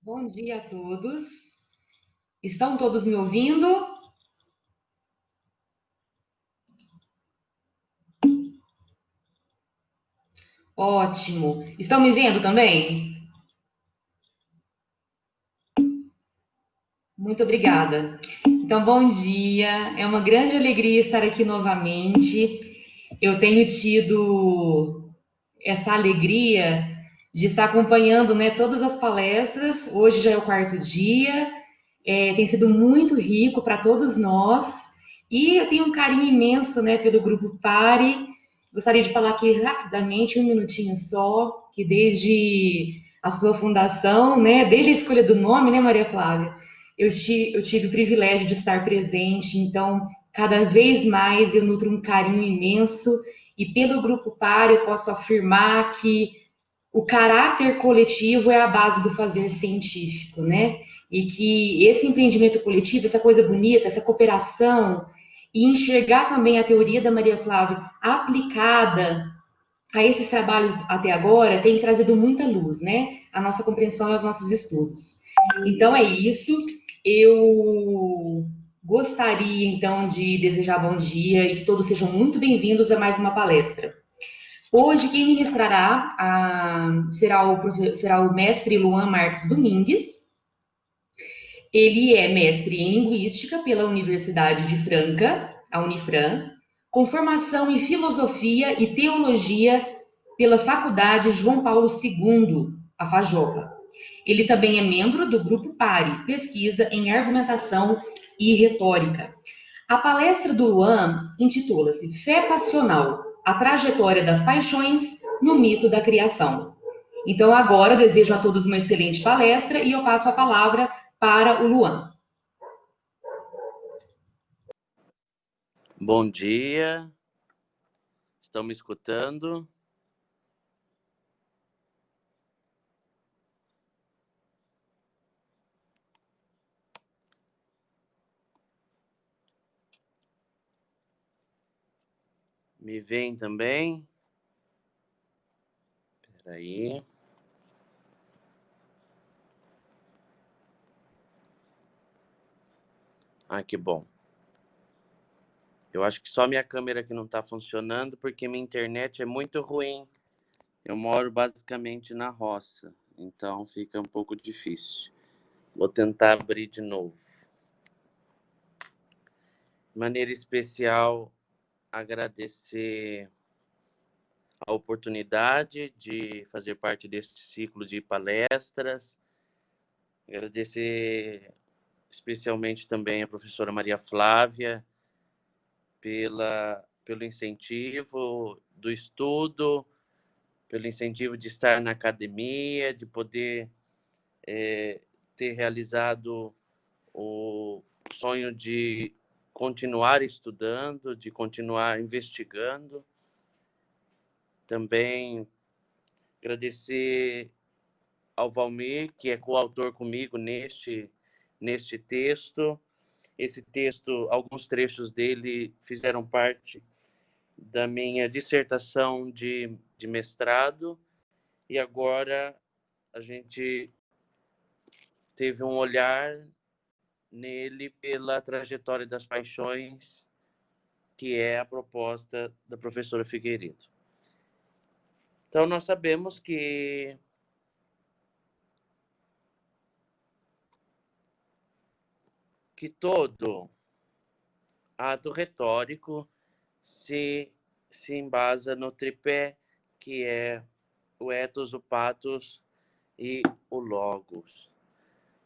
Bom dia a todos. Estão todos me ouvindo? Ótimo. Estão me vendo também? Muito obrigada. Então, bom dia. É uma grande alegria estar aqui novamente. Eu tenho tido essa alegria de estar acompanhando, né, todas as palestras. Hoje já é o quarto dia. Tem sido muito rico para todos nós. E eu tenho um carinho imenso, né, pelo Grupo Pare. Gostaria de falar aqui rapidamente, um minutinho só, que desde a sua fundação, né, desde a escolha do nome, né, Maria Flávia, eu tive o privilégio de estar presente, então, cada vez mais eu nutro um carinho imenso, e pelo Grupo Pare eu posso afirmar que o caráter coletivo é a base do fazer científico, né? E que esse empreendimento coletivo, essa coisa bonita, essa cooperação, e enxergar também a teoria da Maria Flávia aplicada a esses trabalhos até agora tem trazido muita luz, né? A nossa compreensão e aos nossos estudos. Então é isso. Eu gostaria então de desejar bom dia e que todos sejam muito bem-vindos a mais uma palestra. Hoje, quem ministrará será o mestre Luan Marques Domingues. Ele é mestre em Linguística pela Universidade de Franca, a Unifran, com formação em Filosofia e Teologia pela Faculdade João Paulo II, a FAJOPA. Ele também é membro do Grupo PARE, Pesquisa em Argumentação e Retórica. A palestra do Luan intitula-se Fé Passional, a trajetória das paixões no mito da criação. Então, agora, desejo a todos uma excelente palestra e eu passo a palavra para o Luan. Bom dia, estão me escutando? Me veem também? Espera aí. Ah, que bom. Eu acho que só minha câmera que não está funcionando porque minha internet é muito ruim. Eu moro basicamente na roça, então fica um pouco difícil. Vou tentar abrir de novo. De maneira especial, agradecer a oportunidade de fazer parte deste ciclo de palestras. Agradecer especialmente também a professora Maria Flávia pelo incentivo do estudo, pelo incentivo de estar na academia, de poder ter realizado o sonho de continuar estudando, de continuar investigando. Também agradecer ao Valmir, que é coautor comigo neste texto. Esse texto, alguns trechos dele fizeram parte da minha dissertação de mestrado, e agora a gente teve um olhar nele pela trajetória das paixões, que é a proposta da professora Figueiredo. Então, nós sabemos que todo ato retórico se embasa no tripé, que é o ethos, o pathos e o logos.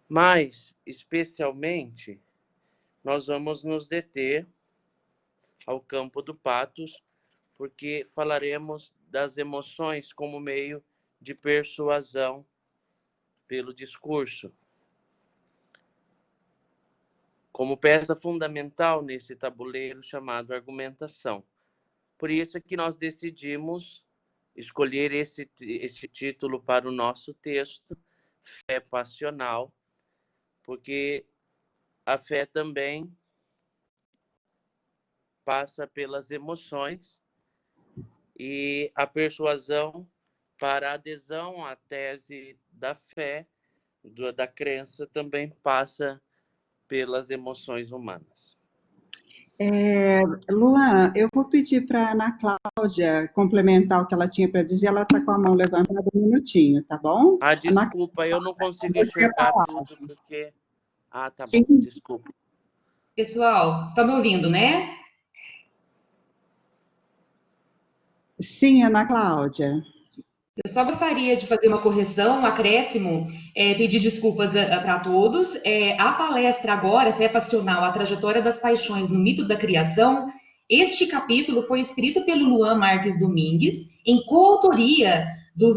Mas, especialmente, nós vamos nos deter ao campo do pathos, porque falaremos das emoções como meio de persuasão pelo discurso, como peça fundamental nesse tabuleiro chamado argumentação. Por isso é que nós decidimos escolher esse título para o nosso texto, Fé Passional, porque a fé também passa pelas emoções e a persuasão para a adesão à tese da fé da crença também passa pelas emoções humanas. Luan, eu vou pedir para a Ana Cláudia complementar o que ela tinha para dizer. Ela está com a mão levantada um minutinho, tá bom? Ah, Ana desculpa, eu não consigo Cláudia, você enxergar falar. tudo porque... Ah, tá Sim, bom, desculpa. Pessoal, estão me ouvindo, né? sim, Ana Cláudia. Eu só gostaria de fazer uma correção, um acréscimo, pedir desculpas para todos. A palestra agora, Fé Passional, a trajetória das paixões no mito da criação, este capítulo foi escrito pelo Luan Marques Domingues, em coautoria do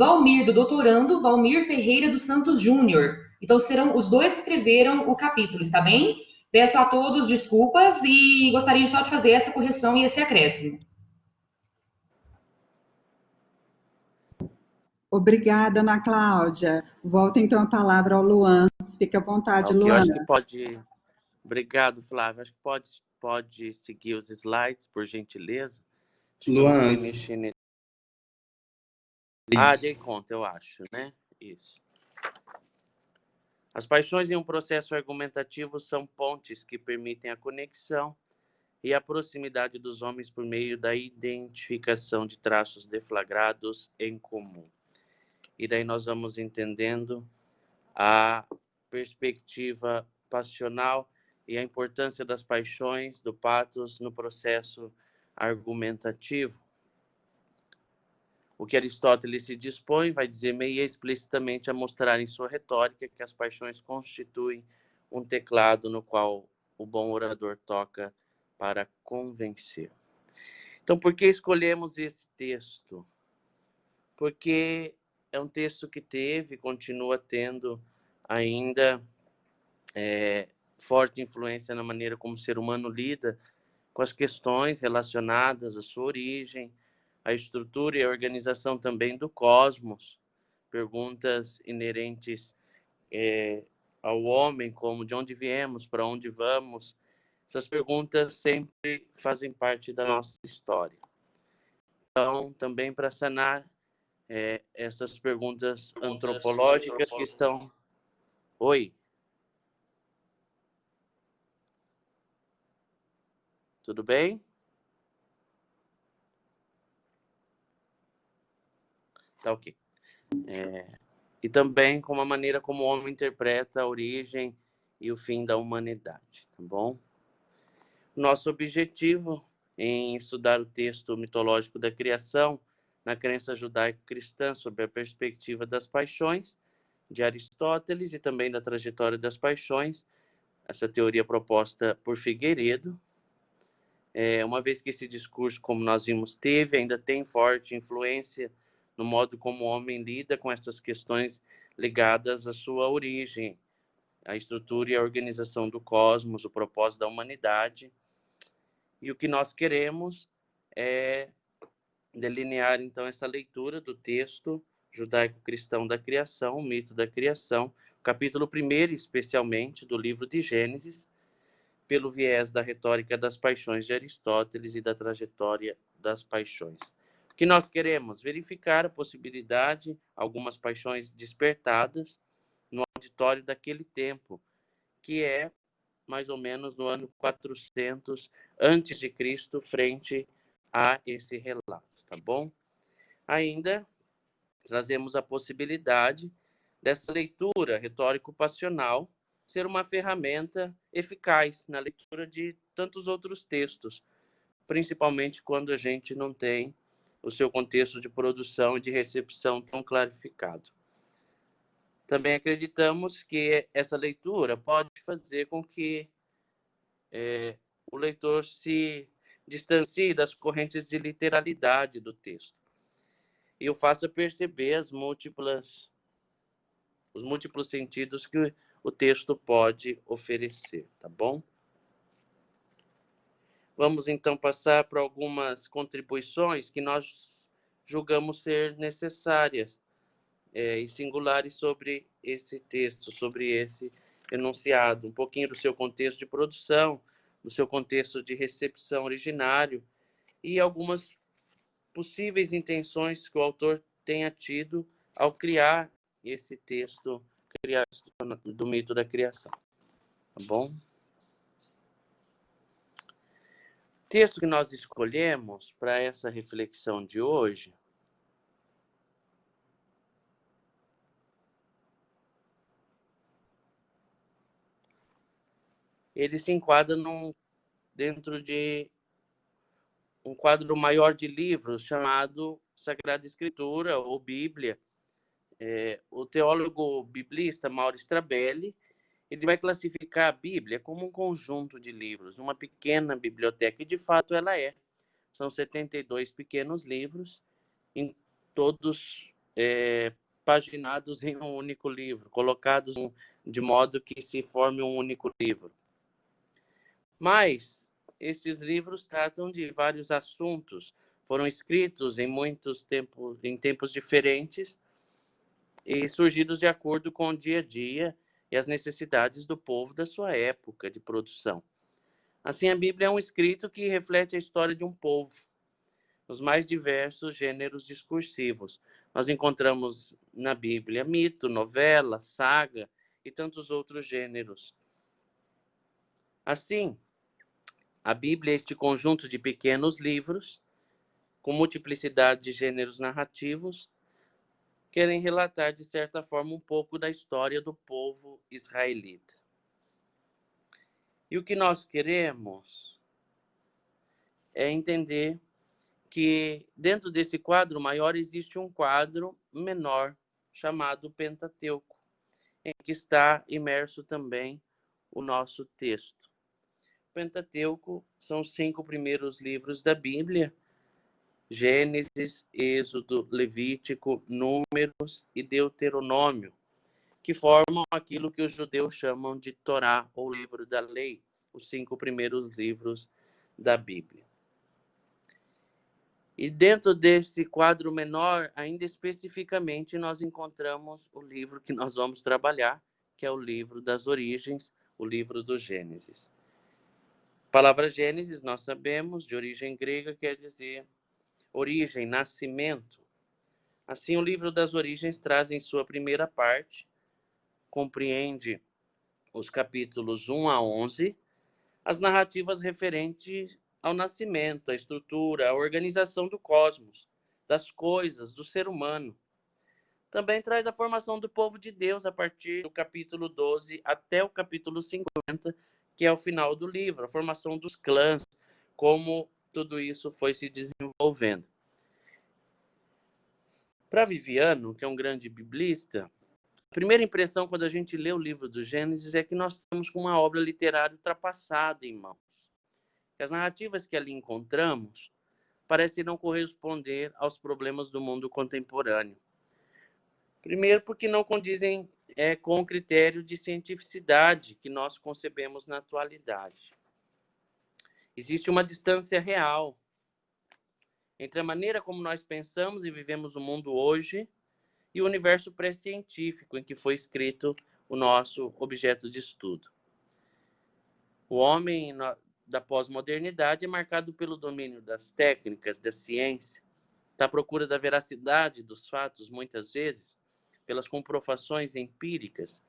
doutorando Valmir Ferreira dos Santos Júnior. Então, os dois que escreveram o capítulo, está bem? Peço a todos desculpas e gostaria só de fazer essa correção e esse acréscimo. Obrigada, Ana Cláudia. Volta então a palavra ao Luan. Fique à vontade, Ok, eu Luan. acho que pode... Obrigado, Flávio. Acho que pode seguir os slides, por gentileza. Acho que eu não sei Luan, mexer nele. isso. Ah, dei conta, eu acho, né? Isso. As paixões em um processo argumentativo são pontes que permitem a conexão e a proximidade dos homens por meio da identificação de traços deflagrados em comum. E daí nós vamos entendendo a perspectiva passional e a importância das paixões, do patos, no processo argumentativo. O que Aristóteles se dispõe, vai dizer meio explicitamente, a mostrar em sua retórica que as paixões constituem um teclado no qual o bom orador toca para convencer. Então, por que escolhemos esse texto? Porque é um texto que teve, continua tendo ainda forte influência na maneira como o ser humano lida com as questões relacionadas à sua origem, a estrutura e a organização também do cosmos, perguntas inerentes ao homem, como de onde viemos, para onde vamos. Essas perguntas sempre fazem parte da nossa história. Então, também para sanar essas perguntas antropológicas que estão... Oi? Tudo bem? Tá ok. E também com a maneira como o homem interpreta a origem e o fim da humanidade, tá bom? Nosso objetivo em estudar o texto mitológico da criação na crença judaico-cristã sob a perspectiva das paixões de Aristóteles e também da trajetória das paixões, essa teoria proposta por Figueiredo, uma vez que esse discurso, como nós vimos, ainda tem forte influência no modo como o homem lida com essas questões ligadas à sua origem, à estrutura e à organização do cosmos, o propósito da humanidade. E o que nós queremos é delinear, então, essa leitura do texto judaico-cristão da criação, o mito da criação, capítulo 1º, especialmente, do livro de Gênesis, pelo viés da retórica das paixões de Aristóteles e da trajetória das paixões. O que nós queremos? Verificar a possibilidade, algumas paixões despertadas no auditório daquele tempo, que é mais ou menos no ano 400 antes de Cristo, frente a esse relato, tá bom? Ainda trazemos a possibilidade dessa leitura retórico-passional ser uma ferramenta eficaz na leitura de tantos outros textos, principalmente quando a gente não tem o seu contexto de produção e de recepção tão clarificado. Também acreditamos que essa leitura pode fazer com que o leitor se distancie das correntes de literalidade do texto e o faça perceber os múltiplos sentidos que o texto pode oferecer, tá bom? Vamos então passar para algumas contribuições que nós julgamos ser necessárias e singulares sobre esse texto, sobre esse enunciado, um pouquinho do seu contexto de produção, do seu contexto de recepção originário e algumas possíveis intenções que o autor tenha tido ao criar esse texto do mito da criação. Tá bom? O texto que nós escolhemos para essa reflexão de hoje ele se enquadra dentro de um quadro maior de livros chamado Sagrada Escritura ou Bíblia. O teólogo biblista Mauro Strabelli, ele vai classificar a Bíblia como um conjunto de livros, uma pequena biblioteca, e de fato ela é. São 72 pequenos livros, todos paginados em um único livro, colocados de modo que se forme um único livro. Mas esses livros tratam de vários assuntos, foram escritos em tempos diferentes e surgidos de acordo com o dia a dia e as necessidades do povo da sua época de produção. Assim, a Bíblia é um escrito que reflete a história de um povo, nos mais diversos gêneros discursivos. Nós encontramos na Bíblia mito, novela, saga e tantos outros gêneros. Assim, a Bíblia é este conjunto de pequenos livros, com multiplicidade de gêneros narrativos, querem relatar, de certa forma, um pouco da história do povo israelita. E o que nós queremos é entender que dentro desse quadro maior existe um quadro menor, chamado Pentateuco, em que está imerso também o nosso texto. O Pentateuco são os 5 primeiros livros da Bíblia: Gênesis, Êxodo, Levítico, Números e Deuteronômio, que formam aquilo que os judeus chamam de Torá, ou livro da lei, os 5 primeiros livros da Bíblia. E dentro desse quadro menor, ainda especificamente, nós encontramos o livro que nós vamos trabalhar, que é o livro das origens, o livro do Gênesis. A palavra Gênesis, nós sabemos, de origem grega, quer dizer origem, nascimento. Assim, o livro das origens traz em sua primeira parte, compreende os capítulos 1 a 11, as narrativas referentes ao nascimento, à estrutura, à organização do cosmos, das coisas, do ser humano. Também traz a formação do povo de Deus a partir do capítulo 12 até o capítulo 50, que é o final do livro, a formação dos clãs, como tudo isso foi se desenvolvendo. Para Viviano, que é um grande biblista, a primeira impressão quando a gente lê o livro do Gênesis é que nós estamos com uma obra literária ultrapassada em mãos. As narrativas que ali encontramos parecem não corresponder aos problemas do mundo contemporâneo. Primeiro, porque não condizem com o critério de cientificidade que nós concebemos na atualidade. Existe uma distância real entre a maneira como nós pensamos e vivemos o mundo hoje e o universo pré-científico em que foi escrito o nosso objeto de estudo. O homem da pós-modernidade é marcado pelo domínio das técnicas, da ciência, da procura da veracidade dos fatos, muitas vezes, pelas comprovações empíricas.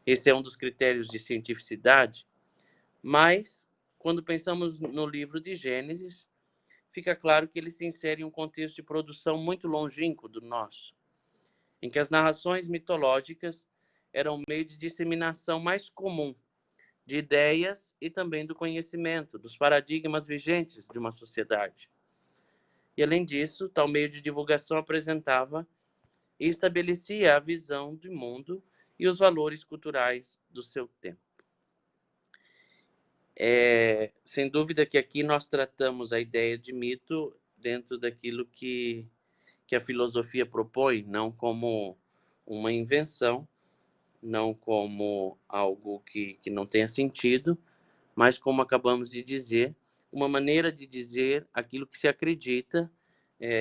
Esse é um dos critérios de cientificidade. Mas, quando pensamos no livro de Gênesis, fica claro que ele se insere em um contexto de produção muito longínquo do nosso, em que as narrações mitológicas eram o meio de disseminação mais comum de ideias e também do conhecimento, dos paradigmas vigentes de uma sociedade. E, além disso, tal meio de divulgação apresentava e estabelecia a visão do mundo e os valores culturais do seu tempo. Sem dúvida que aqui nós tratamos a ideia de mito dentro daquilo que a filosofia propõe, não como uma invenção, não como algo que não tenha sentido, mas, como acabamos de dizer, uma maneira de dizer aquilo que se acredita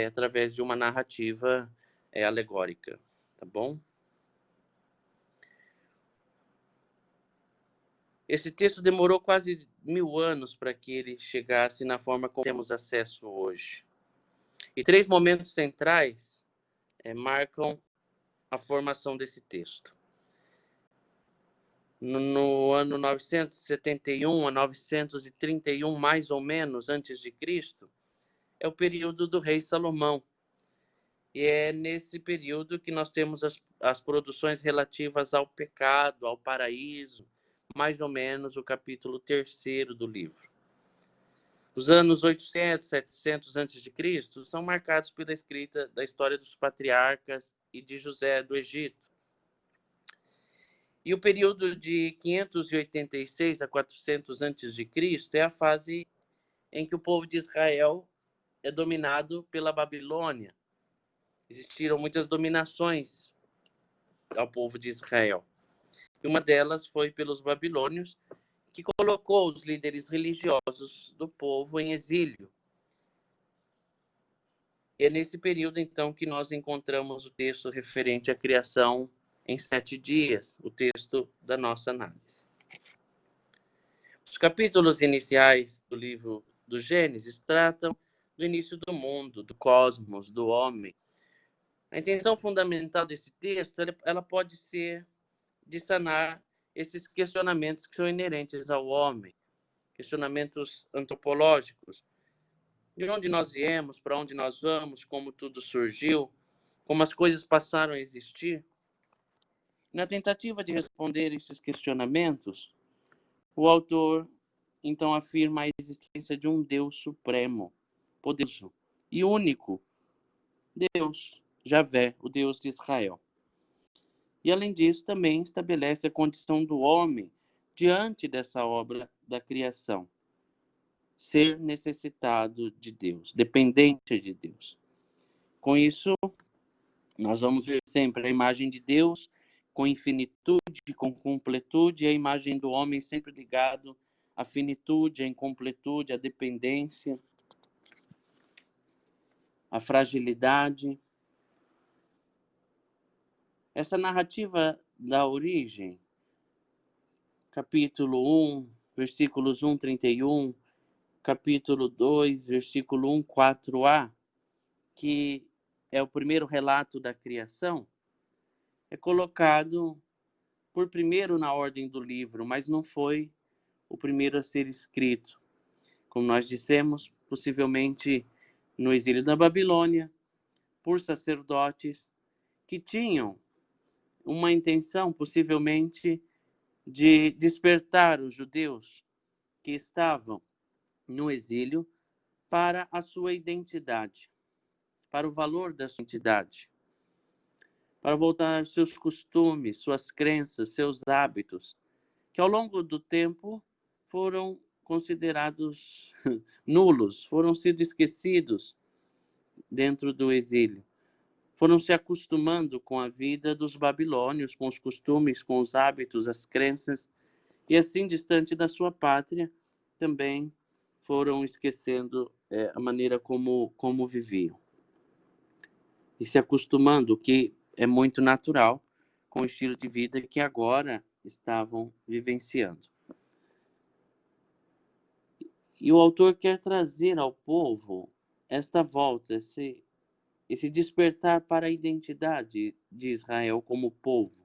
através de uma narrativa alegórica, tá bom? Esse texto demorou quase 1000 anos para que ele chegasse na forma como temos acesso hoje. E 3 momentos centrais marcam a formação desse texto. no ano 971 a 931, mais ou menos, antes de Cristo, é o período do rei Salomão. E é nesse período que nós temos as produções relativas ao pecado, ao paraíso, mais ou menos o capítulo 3º do livro. Os anos 800, 700 a.C. são marcados pela escrita da história dos patriarcas e de José do Egito. E o período de 586 a 400 a.C. é a fase em que o povo de Israel é dominado pela Babilônia. Existiram muitas dominações ao povo de Israel. E uma delas foi pelos babilônios, que colocou os líderes religiosos do povo em exílio. E é nesse período, então, que nós encontramos o texto referente à criação em 7 dias, o texto da nossa análise. Os capítulos iniciais do livro do Gênesis tratam do início do mundo, do cosmos, do homem. A intenção fundamental desse texto, ela pode ser de sanar esses questionamentos que são inerentes ao homem, questionamentos antropológicos. De onde nós viemos, para onde nós vamos, como tudo surgiu, como as coisas passaram a existir. Na tentativa de responder esses questionamentos, o autor então afirma a existência de um Deus supremo, poderoso e único, Deus, Javé, o Deus de Israel. E além disso, também estabelece a condição do homem diante dessa obra da criação. Ser necessitado de Deus, dependente de Deus. Com isso, nós vamos ver sempre a imagem de Deus com infinitude, com completude, e a imagem do homem sempre ligado à finitude, à incompletude, à dependência, à fragilidade. Essa narrativa da origem, capítulo 1, versículos 1, 31, capítulo 2, versículo 1, 4a, que é o primeiro relato da criação, é colocado por primeiro na ordem do livro, mas não foi o primeiro a ser escrito. Como nós dissemos, possivelmente no exílio da Babilônia, por sacerdotes que tinham uma intenção, possivelmente, de despertar os judeus que estavam no exílio para a sua identidade, para o valor da sua identidade, para voltar seus costumes, suas crenças, seus hábitos, que ao longo do tempo foram considerados nulos, foram sido esquecidos dentro do exílio. Foram se acostumando com a vida dos babilônios, com os costumes, com os hábitos, as crenças, e assim, distante da sua pátria, também foram esquecendo a maneira como viviam. E se acostumando, o que é muito natural, com o estilo de vida que agora estavam vivenciando. E o autor quer trazer ao povo esta volta, esse despertar para a identidade de Israel como povo.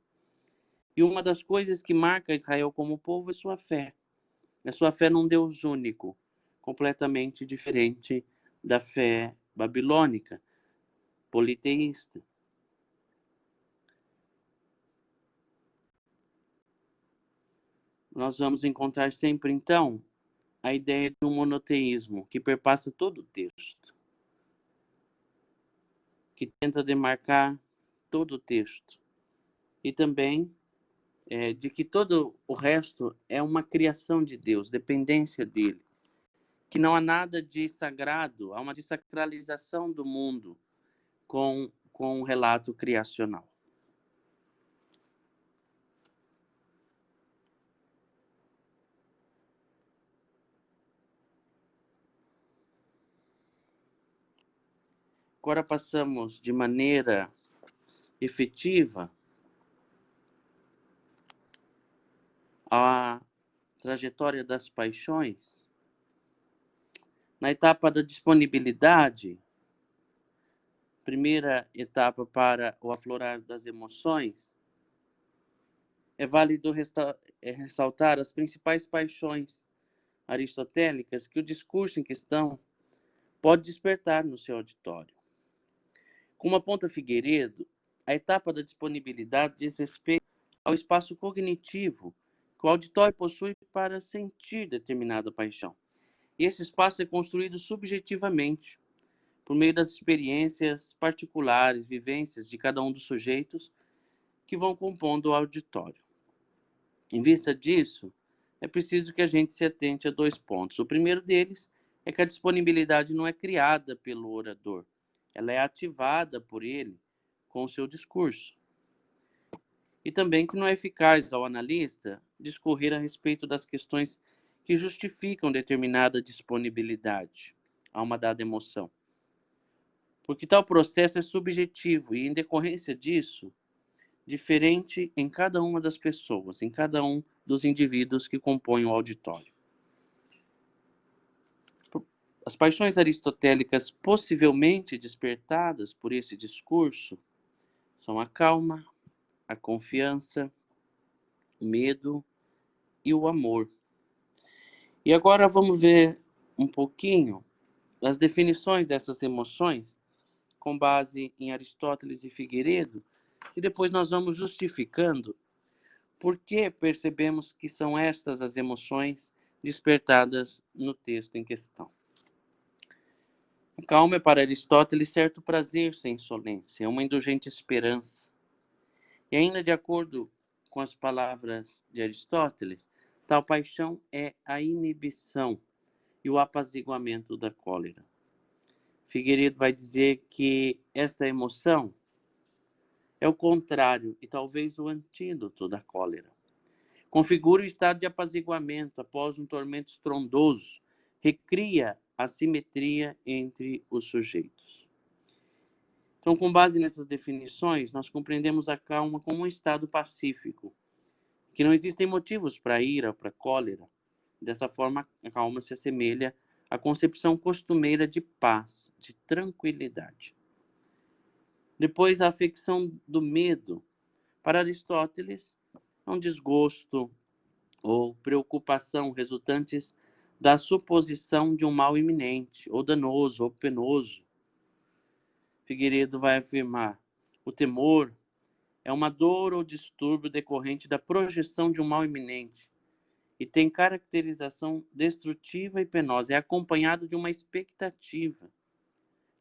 E uma das coisas que marca Israel como povo é sua fé. É sua fé num Deus único, completamente diferente da fé babilônica, politeísta. Nós vamos encontrar sempre, então, a ideia de um monoteísmo que perpassa todo o texto, que tenta demarcar todo o texto. E também de que todo o resto é uma criação de Deus, dependência dele. Que não há nada de sagrado, há uma desacralização do mundo com o relato criacional. Agora passamos de maneira efetiva à trajetória das paixões. Na etapa da disponibilidade, primeira etapa para o aflorar das emoções, é válido ressaltar as principais paixões aristotélicas que o discurso em questão pode despertar no seu auditório. Como aponta Figueiredo, a etapa da disponibilidade diz respeito ao espaço cognitivo que o auditório possui para sentir determinada paixão. E esse espaço é construído subjetivamente, por meio das experiências particulares, vivências de cada um dos sujeitos que vão compondo o auditório. Em vista disso, é preciso que a gente se atente a 2 pontos. O primeiro deles é que a disponibilidade não é criada pelo orador, ela é ativada por ele com o seu discurso. E também que não é eficaz ao analista discorrer a respeito das questões que justificam determinada disponibilidade a uma dada emoção. Porque tal processo é subjetivo e, em decorrência disso, diferente em cada uma das pessoas, em cada um dos indivíduos que compõem o auditório. As paixões aristotélicas possivelmente despertadas por esse discurso são a calma, a confiança, o medo e o amor. E agora vamos ver um pouquinho as definições dessas emoções com base em Aristóteles e Figueiredo, e depois nós vamos justificando por que percebemos que são estas as emoções despertadas no texto em questão. A calma é para Aristóteles certo prazer sem insolência, é uma indulgente esperança. E ainda de acordo com as palavras de Aristóteles, tal paixão é a inibição e o apaziguamento da cólera. Figueiredo vai dizer que esta emoção é o contrário e talvez o antídoto da cólera. Configura o estado de apaziguamento após um tormento estrondoso, recria a simetria entre os sujeitos. Então, com base nessas definições, nós compreendemos a calma como um estado pacífico, que não existem motivos para ira ou para cólera. Dessa forma, a calma se assemelha à concepção costumeira de paz, de tranquilidade. Depois, a afecção do medo. Para Aristóteles, é um desgosto ou preocupação resultantes da suposição de um mal iminente, ou danoso, ou penoso. Figueiredo vai afirmar: o temor é uma dor ou distúrbio decorrente da projeção de um mal iminente e tem caracterização destrutiva e penosa, é acompanhado de uma expectativa.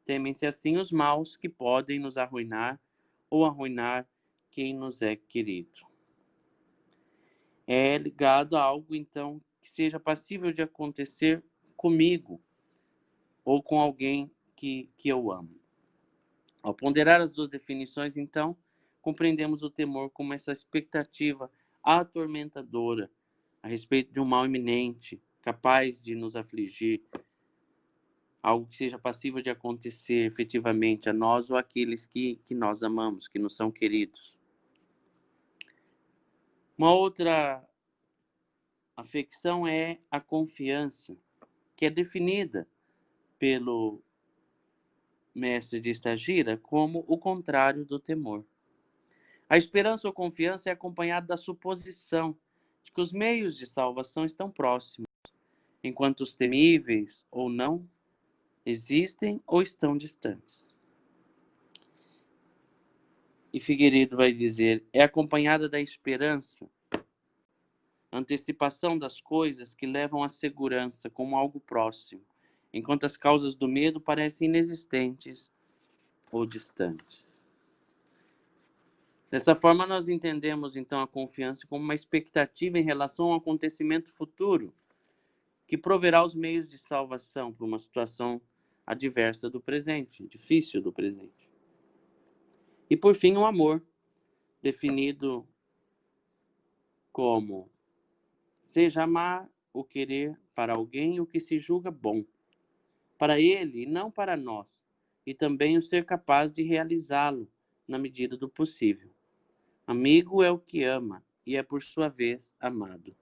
Temem-se assim os maus que podem nos arruinar ou arruinar quem nos é querido. É ligado a algo, então, que seja passível de acontecer comigo ou com alguém que eu amo. Ao ponderar as 2 definições, então, compreendemos o temor como essa expectativa atormentadora a respeito de um mal iminente, capaz de nos afligir, algo que seja passível de acontecer efetivamente a nós ou àqueles que nós amamos, que nos são queridos. Uma outra afecção é a confiança, que é definida pelo mestre de Estagira como o contrário do temor. A esperança ou confiança é acompanhada da suposição de que os meios de salvação estão próximos, enquanto os temíveis ou não existem ou estão distantes. E Figueiredo vai dizer: é acompanhada da esperança, antecipação das coisas que levam à segurança como algo próximo, enquanto as causas do medo parecem inexistentes ou distantes. Dessa forma, nós entendemos então a confiança como uma expectativa em relação ao acontecimento futuro, que proverá os meios de salvação para uma situação adversa do presente, difícil do presente. E por fim, o amor, definido como seja amar o querer para alguém o que se julga bom, para ele e não para nós, e também o ser capaz de realizá-lo na medida do possível. Amigo é o que ama e é por sua vez amado.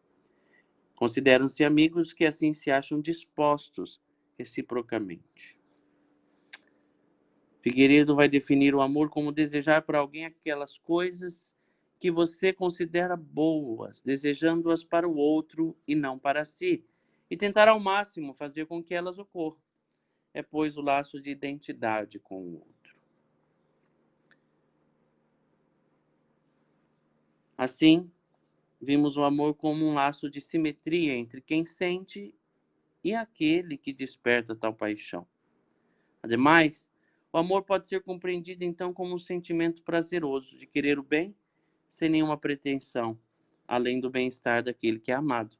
Consideram-se amigos que assim se acham dispostos reciprocamente. Figueiredo vai definir o amor como desejar para alguém aquelas coisas que você considera boas, desejando-as para o outro e não para si, e tentar ao máximo fazer com que elas ocorram. É, pois, o laço de identidade com o outro. Assim, vimos o amor como um laço de simetria entre quem sente e aquele que desperta tal paixão. Ademais, o amor pode ser compreendido então como um sentimento prazeroso de querer o bem sem nenhuma pretensão, além do bem-estar daquele que é amado.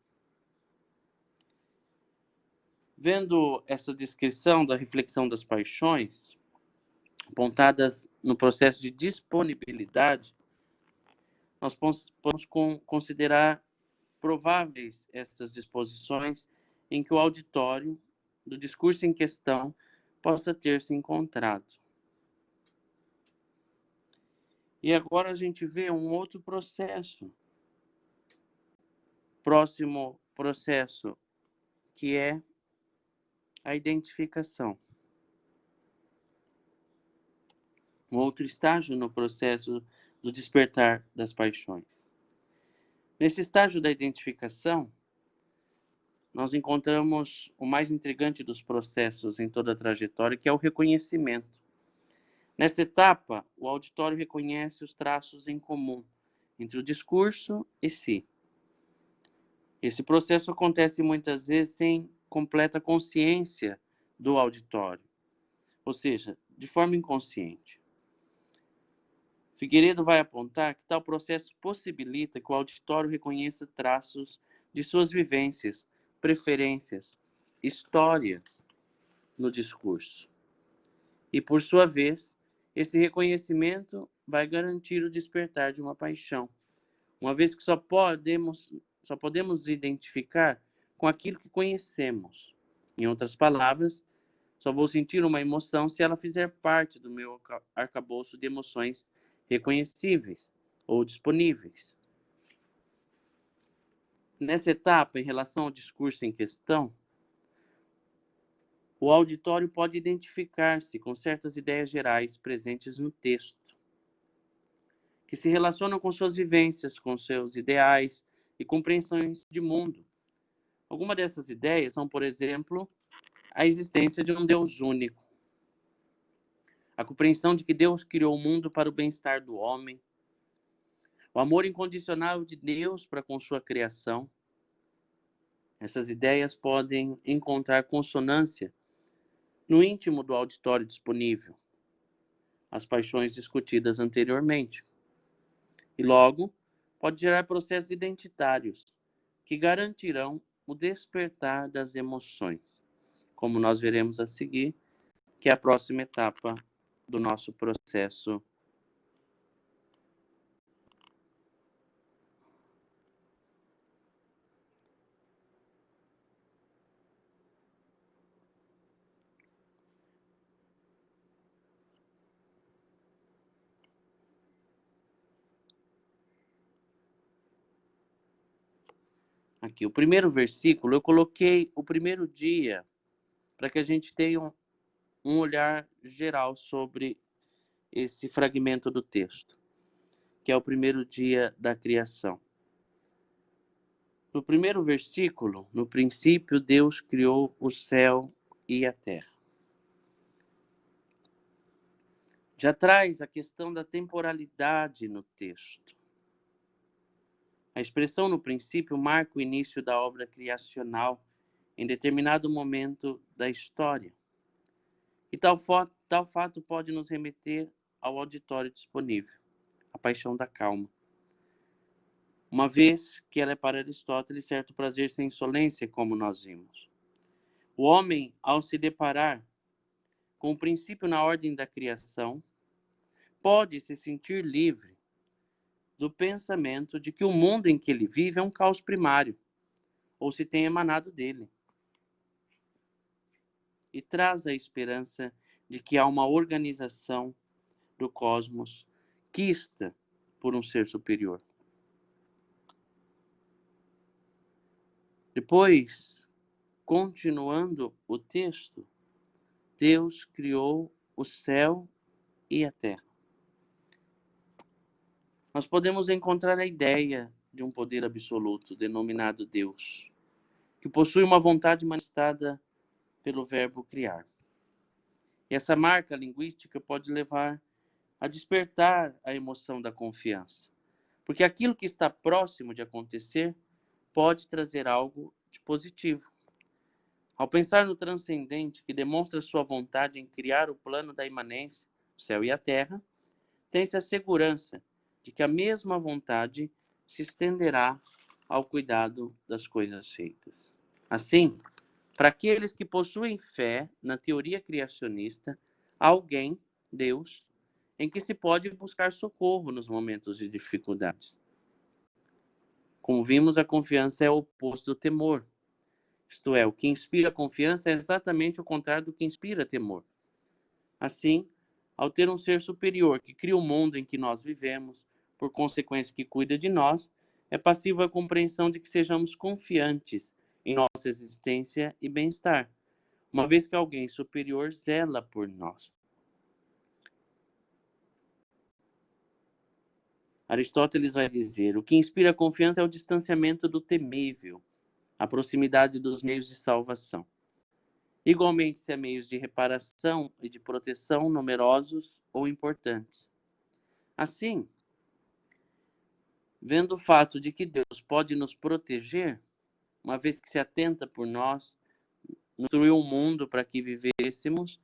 Vendo essa descrição da reflexão das paixões, apontadas no processo de disponibilidade, nós podemos considerar prováveis essas disposições em que o auditório do discurso em questão possa ter se encontrado. E agora a gente vê um outro processo, próximo processo, que é a identificação. Um outro estágio no processo do despertar das paixões. Nesse estágio da identificação, nós encontramos o mais intrigante dos processos em toda a trajetória, que é o reconhecimento. Nessa etapa, o auditório reconhece os traços em comum entre o discurso e si. Esse processo acontece muitas vezes sem completa consciência do auditório, ou seja, de forma inconsciente. Figueiredo vai apontar que tal processo possibilita que o auditório reconheça traços de suas vivências, preferências, história no discurso. E, por sua vez, esse reconhecimento vai garantir o despertar de uma paixão, uma vez que só podemos identificar com aquilo que conhecemos. Em outras palavras, só vou sentir uma emoção se ela fizer parte do meu arcabouço de emoções reconhecíveis ou disponíveis. Nessa etapa, em relação ao discurso em questão, o auditório pode identificar-se com certas ideias gerais presentes no texto, que se relacionam com suas vivências, com seus ideais e compreensões de mundo. Algumas dessas ideias são, por exemplo, a existência de um Deus único, a compreensão de que Deus criou o mundo para o bem-estar do homem, o amor incondicional de Deus para com sua criação. Essas ideias podem encontrar consonância no íntimo do auditório disponível, as paixões discutidas anteriormente. E logo, pode gerar processos identitários que garantirão o despertar das emoções, como nós veremos a seguir, que é a próxima etapa do nosso processo. Aqui, o primeiro versículo, eu coloquei o primeiro dia para que a gente tenha um olhar geral sobre esse fragmento do texto, que é o primeiro dia da criação. No primeiro versículo, no princípio, Deus criou o céu e a terra. Já traz a questão da temporalidade no texto. A expressão no princípio marca o início da obra criacional em determinado momento da história. E tal fato pode nos remeter ao auditório disponível, a paixão da calma. Uma vez que ela é para Aristóteles certo prazer sem insolência, como nós vimos. O homem, ao se deparar com o princípio na ordem da criação, pode se sentir livre do pensamento de que o mundo em que ele vive é um caos primário, ou se tem emanado dele. E traz a esperança de que há uma organização do cosmos quista por um ser superior. Depois, continuando o texto, Deus criou o céu e a terra. nós podemos encontrar a ideia de um poder absoluto, denominado Deus, que possui uma vontade manifestada pelo verbo criar. E essa marca linguística pode levar a despertar a emoção da confiança, porque aquilo que está próximo de acontecer pode trazer algo de positivo. Ao pensar no transcendente, que demonstra sua vontade em criar o plano da imanência, o céu e a terra, tem-se a segurança de que a mesma vontade se estenderá ao cuidado das coisas feitas. Assim, para aqueles que possuem fé na teoria criacionista, há alguém, Deus, em que se pode buscar socorro nos momentos de dificuldades. Como vimos, a confiança é o oposto do temor. Isto é, o que inspira confiança é exatamente o contrário do que inspira temor. Assim, ao ter um ser superior que cria o mundo em que nós vivemos, por consequência que cuida de nós, é passível a compreensão de que sejamos confiantes em nossa existência e bem-estar, uma vez que alguém superior zela por nós. Aristóteles vai dizer: o que inspira confiança é o distanciamento do temível, a proximidade dos meios de salvação. Igualmente, se há meios de reparação e de proteção numerosos ou importantes. Assim, vendo o fato de que Deus pode nos proteger, uma vez que se atenta por nós, nos construiu um mundo para que vivêssemos,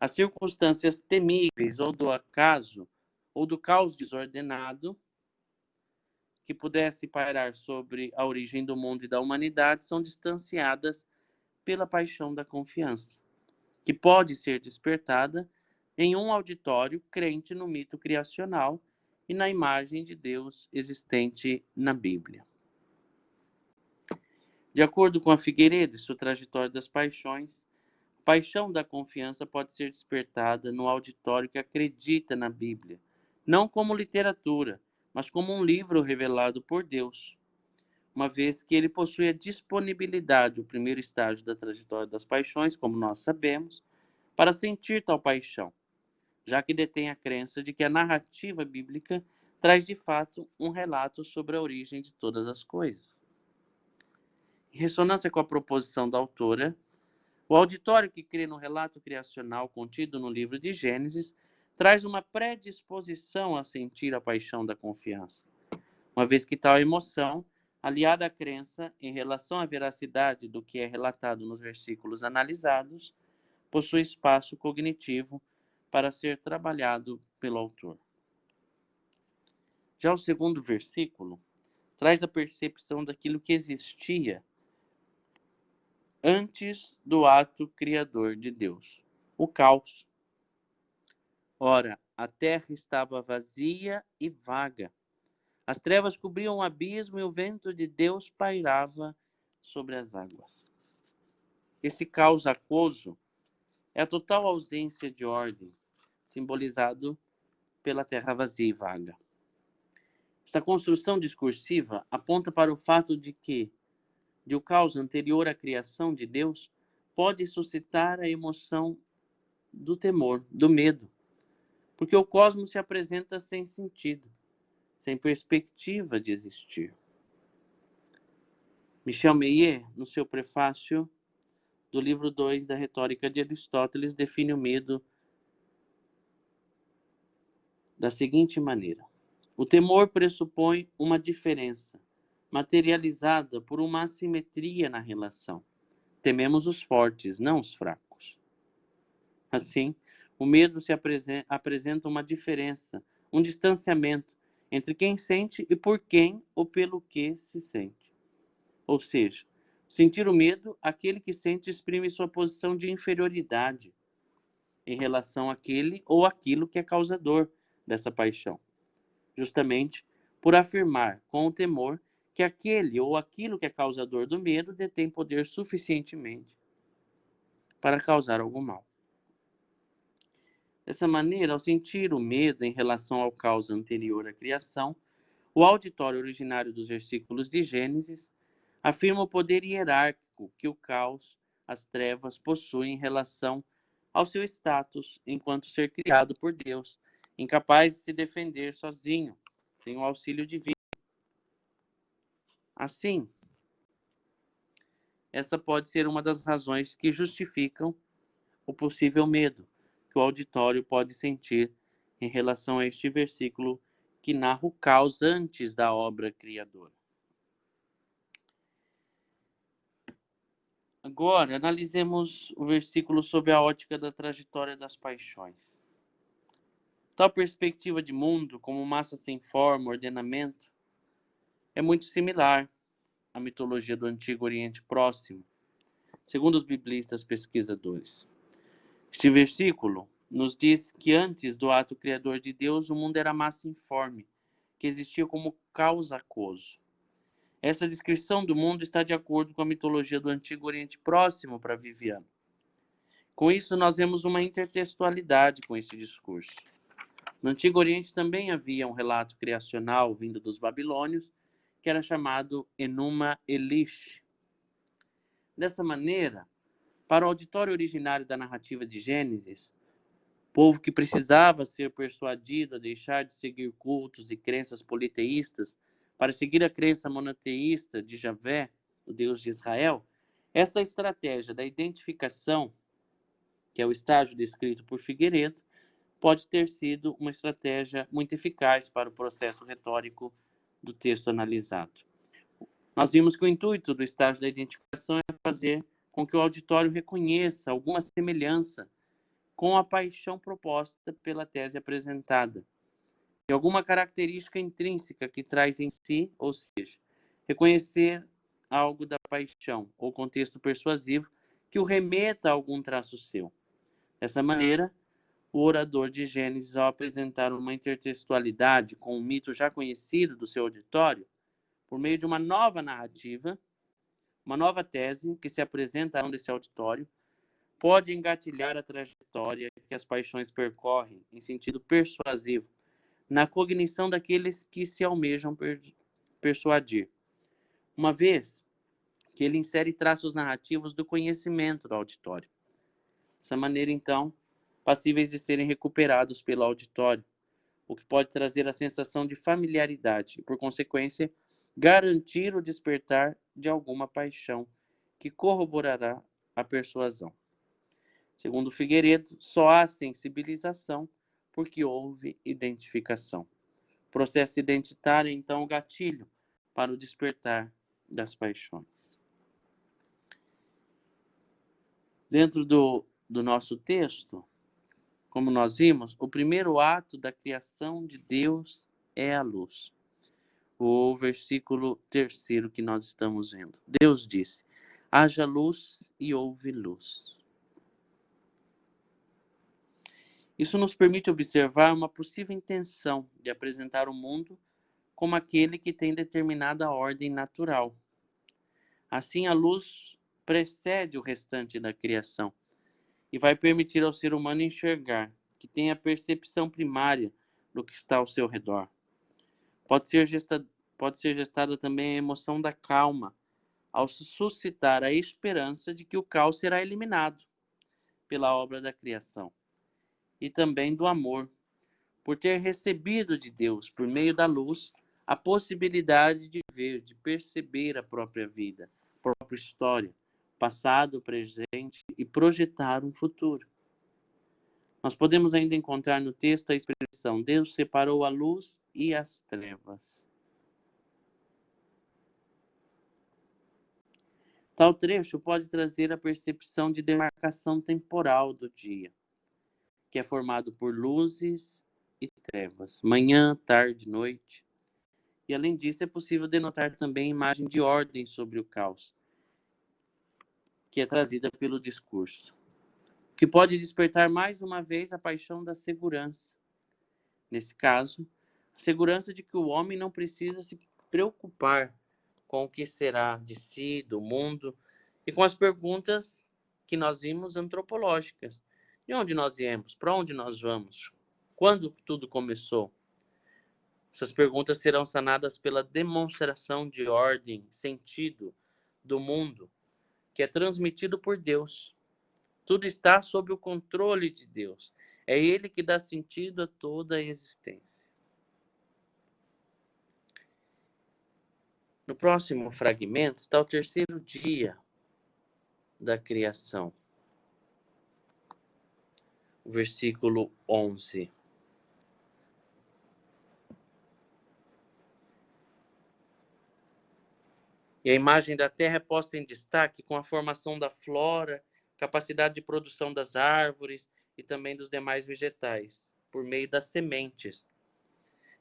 as circunstâncias temíveis ou do acaso ou do caos desordenado que pudesse pairar sobre a origem do mundo e da humanidade são distanciadas pela paixão da confiança, que pode ser despertada em um auditório crente no mito criacional e na imagem de Deus existente na Bíblia. De acordo com a Figueiredo e sua trajetória das paixões, a paixão da confiança pode ser despertada no auditório que acredita na Bíblia, não como literatura, mas como um livro revelado por Deus, uma vez que ele possui a disponibilidade, o primeiro estágio da trajetória das paixões, como nós sabemos, para sentir tal paixão, já que detém a crença de que a narrativa bíblica traz de fato um relato sobre a origem de todas as coisas. Em ressonância com a proposição da autora, o auditório que crê no relato criacional contido no livro de Gênesis traz uma predisposição a sentir a paixão da confiança, uma vez que tal emoção, aliada à crença em relação à veracidade do que é relatado nos versículos analisados, possui espaço cognitivo para ser trabalhado pelo autor. Já o segundo versículo traz a percepção daquilo que existia antes do ato criador de Deus, o caos. Ora, a terra estava vazia e vaga. As trevas cobriam o abismo e o vento de Deus pairava sobre as águas. Esse caos aquoso é a total ausência de ordem, simbolizado pela terra vazia e vaga. Esta construção discursiva aponta para o fato de que o caos anterior à criação de Deus pode suscitar a emoção do temor, do medo, porque o cosmos se apresenta sem sentido, sem perspectiva de existir. Michel Meillet, no seu prefácio do livro 2 da Retórica de Aristóteles, define o medo da seguinte maneira: o temor pressupõe uma diferença, materializada por uma assimetria na relação. Tememos os fortes, não os fracos. Assim, o medo se apresenta uma diferença, um distanciamento entre quem sente e por quem ou pelo que se sente. Ou seja, sentir o medo, aquele que sente exprime sua posição de inferioridade em relação àquele ou àquilo que é causador dessa paixão, justamente por afirmar com o temor que aquele ou aquilo que é causador do medo detém poder suficientemente para causar algum mal. Dessa maneira, ao sentir o medo em relação ao caos anterior à criação, o auditório originário dos versículos de Gênesis afirma o poder hierárquico que o caos, as trevas, possuem em relação ao seu status enquanto ser criado por Deus, incapaz de se defender sozinho, sem o auxílio divino. Assim, essa pode ser uma das razões que justificam o possível medo que o auditório pode sentir em relação a este versículo que narra o caos antes da obra criadora. Agora, analisemos o versículo sob a ótica da trajetória das paixões. Tal perspectiva de mundo, como massa sem forma, ordenamento, é muito similar à mitologia do Antigo Oriente Próximo, segundo os biblistas pesquisadores. Este versículo nos diz que antes do ato criador de Deus, o mundo era massa informe, que existia como caos aquoso. Essa descrição do mundo está de acordo com a mitologia do Antigo Oriente Próximo para Viviano. Com isso, nós vemos uma intertextualidade com esse discurso. No Antigo Oriente também havia um relato criacional vindo dos babilônios, que era chamado Enuma Elish. Dessa maneira, para o auditório originário da narrativa de Gênesis, povo que precisava ser persuadido a deixar de seguir cultos e crenças politeístas para seguir a crença monoteísta de Javé, o Deus de Israel, essa estratégia da identificação, que é o estágio descrito por Figueiredo, pode ter sido uma estratégia muito eficaz para o processo retórico do texto analisado. Nós vimos que o intuito do estágio da identificação é fazer com que o auditório reconheça alguma semelhança com a paixão proposta pela tese apresentada, e alguma característica intrínseca que traz em si, ou seja, reconhecer algo da paixão ou contexto persuasivo que o remeta a algum traço seu. Dessa maneira, o orador de Gênesis, ao apresentar uma intertextualidade com um mito já conhecido do seu auditório, por meio de uma nova narrativa, uma nova tese que se apresenta desse auditório, pode engatilhar a trajetória que as paixões percorrem em sentido persuasivo, na cognição daqueles que se almejam persuadir, uma vez que ele insere traços narrativos do conhecimento do auditório. Dessa maneira, então, passíveis de serem recuperados pelo auditório, o que pode trazer a sensação de familiaridade e, por consequência, garantir o despertar de alguma paixão que corroborará a persuasão. Segundo Figueiredo, só há sensibilização porque houve identificação. O processo identitário é, então, o gatilho para o despertar das paixões. Dentro do nosso texto, como nós vimos, o primeiro ato da criação de Deus é a luz. O versículo 3º que nós estamos vendo. Deus disse: haja luz e houve luz. Isso nos permite observar uma possível intenção de apresentar o mundo como aquele que tem determinada ordem natural. Assim, a luz precede o restante da criação e vai permitir ao ser humano enxergar, que tem a percepção primária do que está ao seu redor. Pode ser gestada também a emoção da calma, ao suscitar a esperança de que o caos será eliminado pela obra da criação. E também do amor, por ter recebido de Deus, por meio da luz, a possibilidade de ver, de perceber a própria vida, a própria história, passado, presente e projetar um futuro. Nós podemos ainda encontrar no texto a expressão: Deus separou a luz e as trevas. Tal trecho pode trazer a percepção de demarcação temporal do dia, que é formado por luzes e trevas, manhã, tarde, noite. E além disso, é possível denotar também a imagem de ordem sobre o caos, que é trazida pelo discurso, que pode despertar mais uma vez a paixão da segurança. Nesse caso, a segurança de que o homem não precisa se preocupar com o que será de si, do mundo, e com as perguntas que nós vimos antropológicas. De onde nós viemos? Para onde nós vamos? Quando tudo começou? Essas perguntas serão sanadas pela demonstração de ordem, sentido do mundo, que é transmitido por Deus. Tudo está sob o controle de Deus. É Ele que dá sentido a toda a existência. No próximo fragmento está o terceiro dia da criação. O versículo 11. E a imagem da terra é posta em destaque com a formação da flora, capacidade de produção das árvores e também dos demais vegetais, por meio das sementes.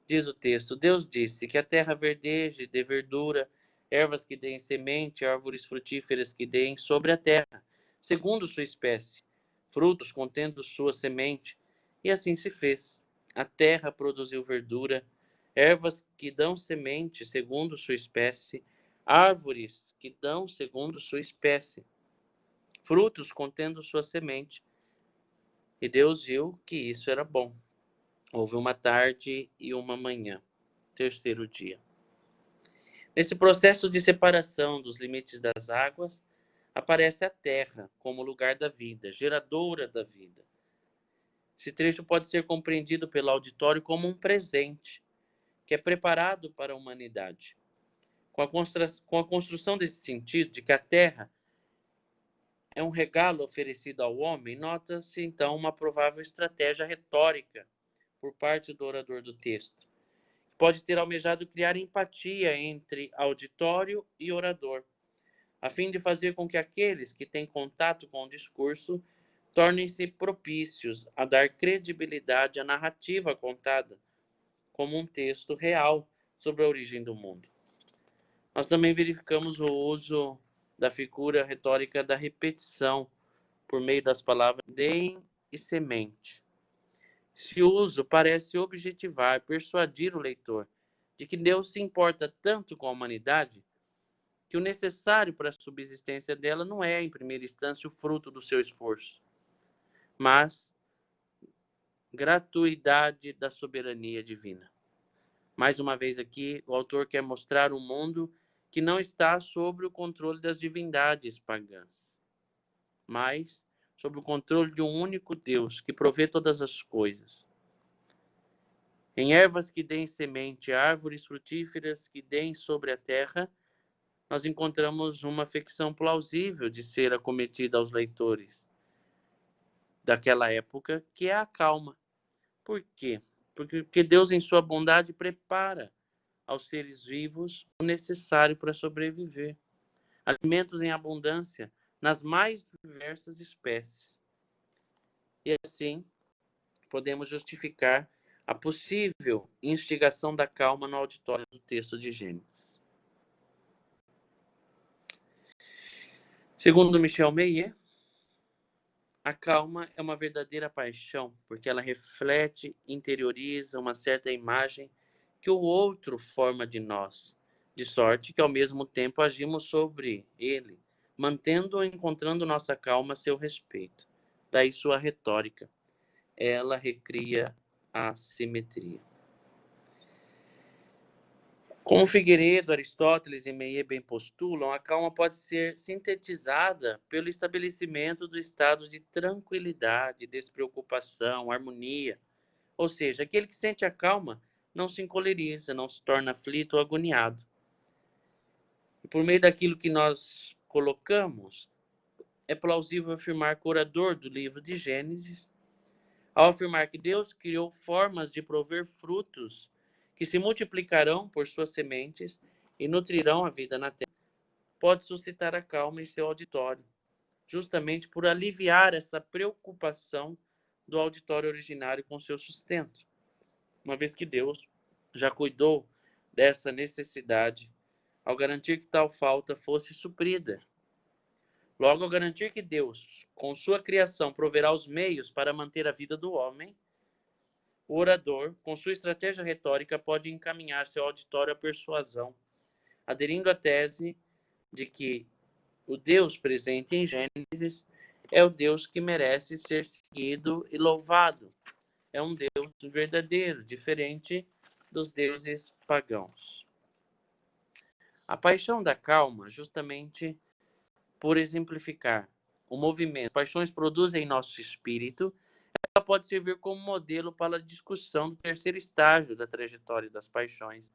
Diz o texto: Deus disse que a terra verdeje, dê verdura, ervas que deem semente, árvores frutíferas que deem sobre a terra, segundo sua espécie, frutos contendo sua semente. E assim se fez. A terra produziu verdura, ervas que dão semente segundo sua espécie, árvores que dão segundo sua espécie, frutos contendo sua semente. E Deus viu que isso era bom. Houve uma tarde e uma manhã, terceiro dia. Nesse processo de separação dos limites das águas, aparece a terra como lugar da vida, geradora da vida. Esse trecho pode ser compreendido pelo auditório como um presente que é preparado para a humanidade. Com a construção desse sentido, de que a terra é um regalo oferecido ao homem, nota-se então uma provável estratégia retórica por parte do orador do texto. Pode ter almejado criar empatia entre auditório e orador, a fim de fazer com que aqueles que têm contato com o discurso tornem-se propícios a dar credibilidade à narrativa contada como um texto real sobre a origem do mundo. Nós também verificamos o uso da figura retórica da repetição por meio das palavras deem e semente. Esse uso parece objetivar, persuadir o leitor de que Deus se importa tanto com a humanidade que o necessário para a subsistência dela não é, em primeira instância, o fruto do seu esforço, mas gratuidade da soberania divina. Mais uma vez aqui, o autor quer mostrar um mundo que não está sob o controle das divindades pagãs, mas sob o controle de um único Deus que provê todas as coisas. Em ervas que deem semente, árvores frutíferas que deem sobre a terra, nós encontramos uma ficção plausível de ser acometida aos leitores daquela época, que é a calma. Por quê? Porque Deus, em sua bondade, prepara aos seres vivos o necessário para sobreviver. Alimentos em abundância nas mais diversas espécies. E assim, podemos justificar a possível instigação da calma no auditório do texto de Gênesis. Segundo Michel Meillet, a calma é uma verdadeira paixão, porque ela reflete, interioriza uma certa imagem que o outro forma de nós, de sorte que ao mesmo tempo agimos sobre ele, mantendo ou encontrando nossa calma a seu respeito. Daí sua retórica. Ela recria a simetria. Como Figueiredo, Aristóteles e Meillet bem postulam, a calma pode ser sintetizada pelo estabelecimento do estado de tranquilidade, despreocupação, harmonia. Ou seja, aquele que sente a calma não se encoleriza, não se torna aflito ou agoniado. E por meio daquilo que nós colocamos, é plausível afirmar que o orador do livro de Gênesis, ao afirmar que Deus criou formas de prover frutos que se multiplicarão por suas sementes e nutrirão a vida na terra, pode suscitar a calma em seu auditório, justamente por aliviar essa preocupação do auditório originário com seu sustento, uma vez que Deus já cuidou dessa necessidade ao garantir que tal falta fosse suprida. Logo, ao garantir que Deus, com sua criação, proverá os meios para manter a vida do homem, o orador, com sua estratégia retórica, pode encaminhar seu auditório à persuasão, aderindo à tese de que o Deus presente em Gênesis é o Deus que merece ser seguido e louvado. É um Deus verdadeiro, diferente dos deuses pagãos. A paixão da calma, justamente por exemplificar o movimento que as paixões produzem em nosso espírito, ela pode servir como modelo para a discussão do terceiro estágio da trajetória das paixões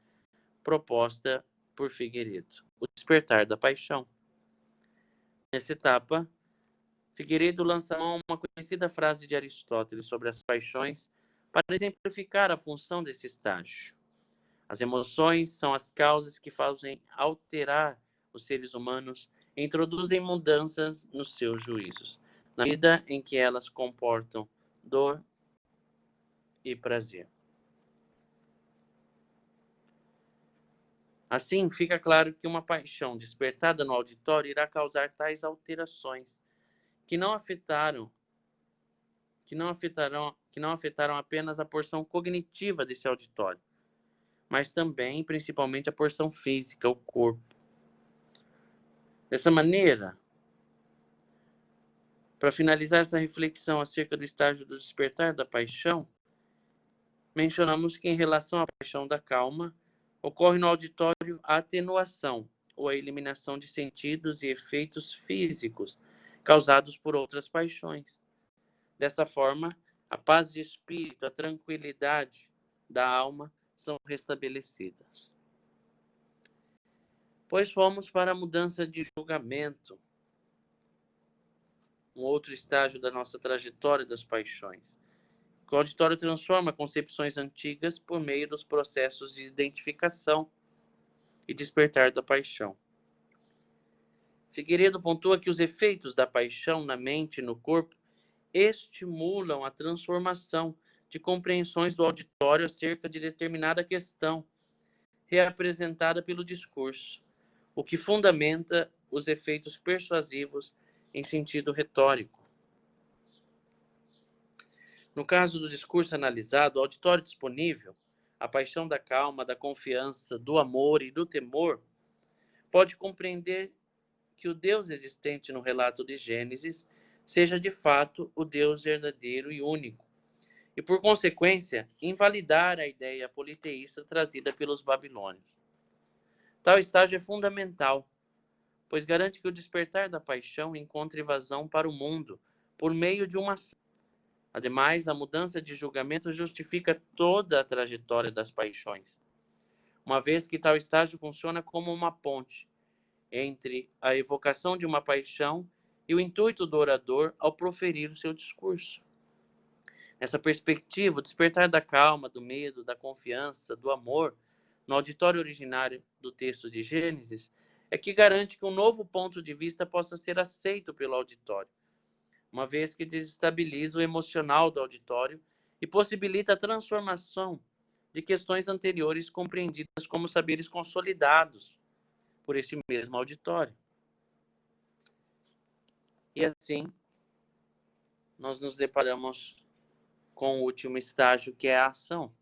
proposta por Figueiredo, O Despertar da Paixão. Nessa etapa, Figueiredo lança mão uma conhecida frase de Aristóteles sobre as paixões para exemplificar a função desse estágio. As emoções são as causas que fazem alterar os seres humanos e introduzem mudanças nos seus juízos, na medida em que elas comportam dor e prazer. Assim, fica claro que uma paixão despertada no auditório irá causar tais alterações que não afetaram apenas a porção cognitiva desse auditório, mas também, principalmente, a porção física, o corpo. Dessa maneira, para finalizar essa reflexão acerca do estágio do despertar da paixão, mencionamos que, em relação à paixão da calma, ocorre no auditório a atenuação ou a eliminação de sentidos e efeitos físicos causados por outras paixões. Dessa forma, a paz de espírito, a tranquilidade da alma são restabelecidas. Pois fomos para a mudança de julgamento, um outro estágio da nossa trajetória das paixões. O auditório transforma concepções antigas por meio dos processos de identificação e despertar da paixão. Figueiredo pontua que os efeitos da paixão na mente e no corpo estimulam a transformação de compreensões do auditório acerca de determinada questão, reapresentada pelo discurso, o que fundamenta os efeitos persuasivos em sentido retórico. No caso do discurso analisado, o auditório disponível, a paixão da calma, da confiança, do amor e do temor, pode compreender que o Deus existente no relato de Gênesis seja de fato o Deus verdadeiro e único, e por consequência, invalidar a ideia politeísta trazida pelos babilônios. Tal estágio é fundamental, pois garante que o despertar da paixão encontre vazão para o mundo por meio de uma ação. Ademais, a mudança de julgamento justifica toda a trajetória das paixões, uma vez que tal estágio funciona como uma ponte entre a evocação de uma paixão e o intuito do orador ao proferir o seu discurso. Nessa perspectiva, o despertar da calma, do medo, da confiança, do amor, no auditório originário do texto de Gênesis, é que garante que um novo ponto de vista possa ser aceito pelo auditório, uma vez que desestabiliza o emocional do auditório e possibilita a transformação de questões anteriores compreendidas como saberes consolidados por este mesmo auditório. E assim, nós nos deparamos com o último estágio, que é a ação.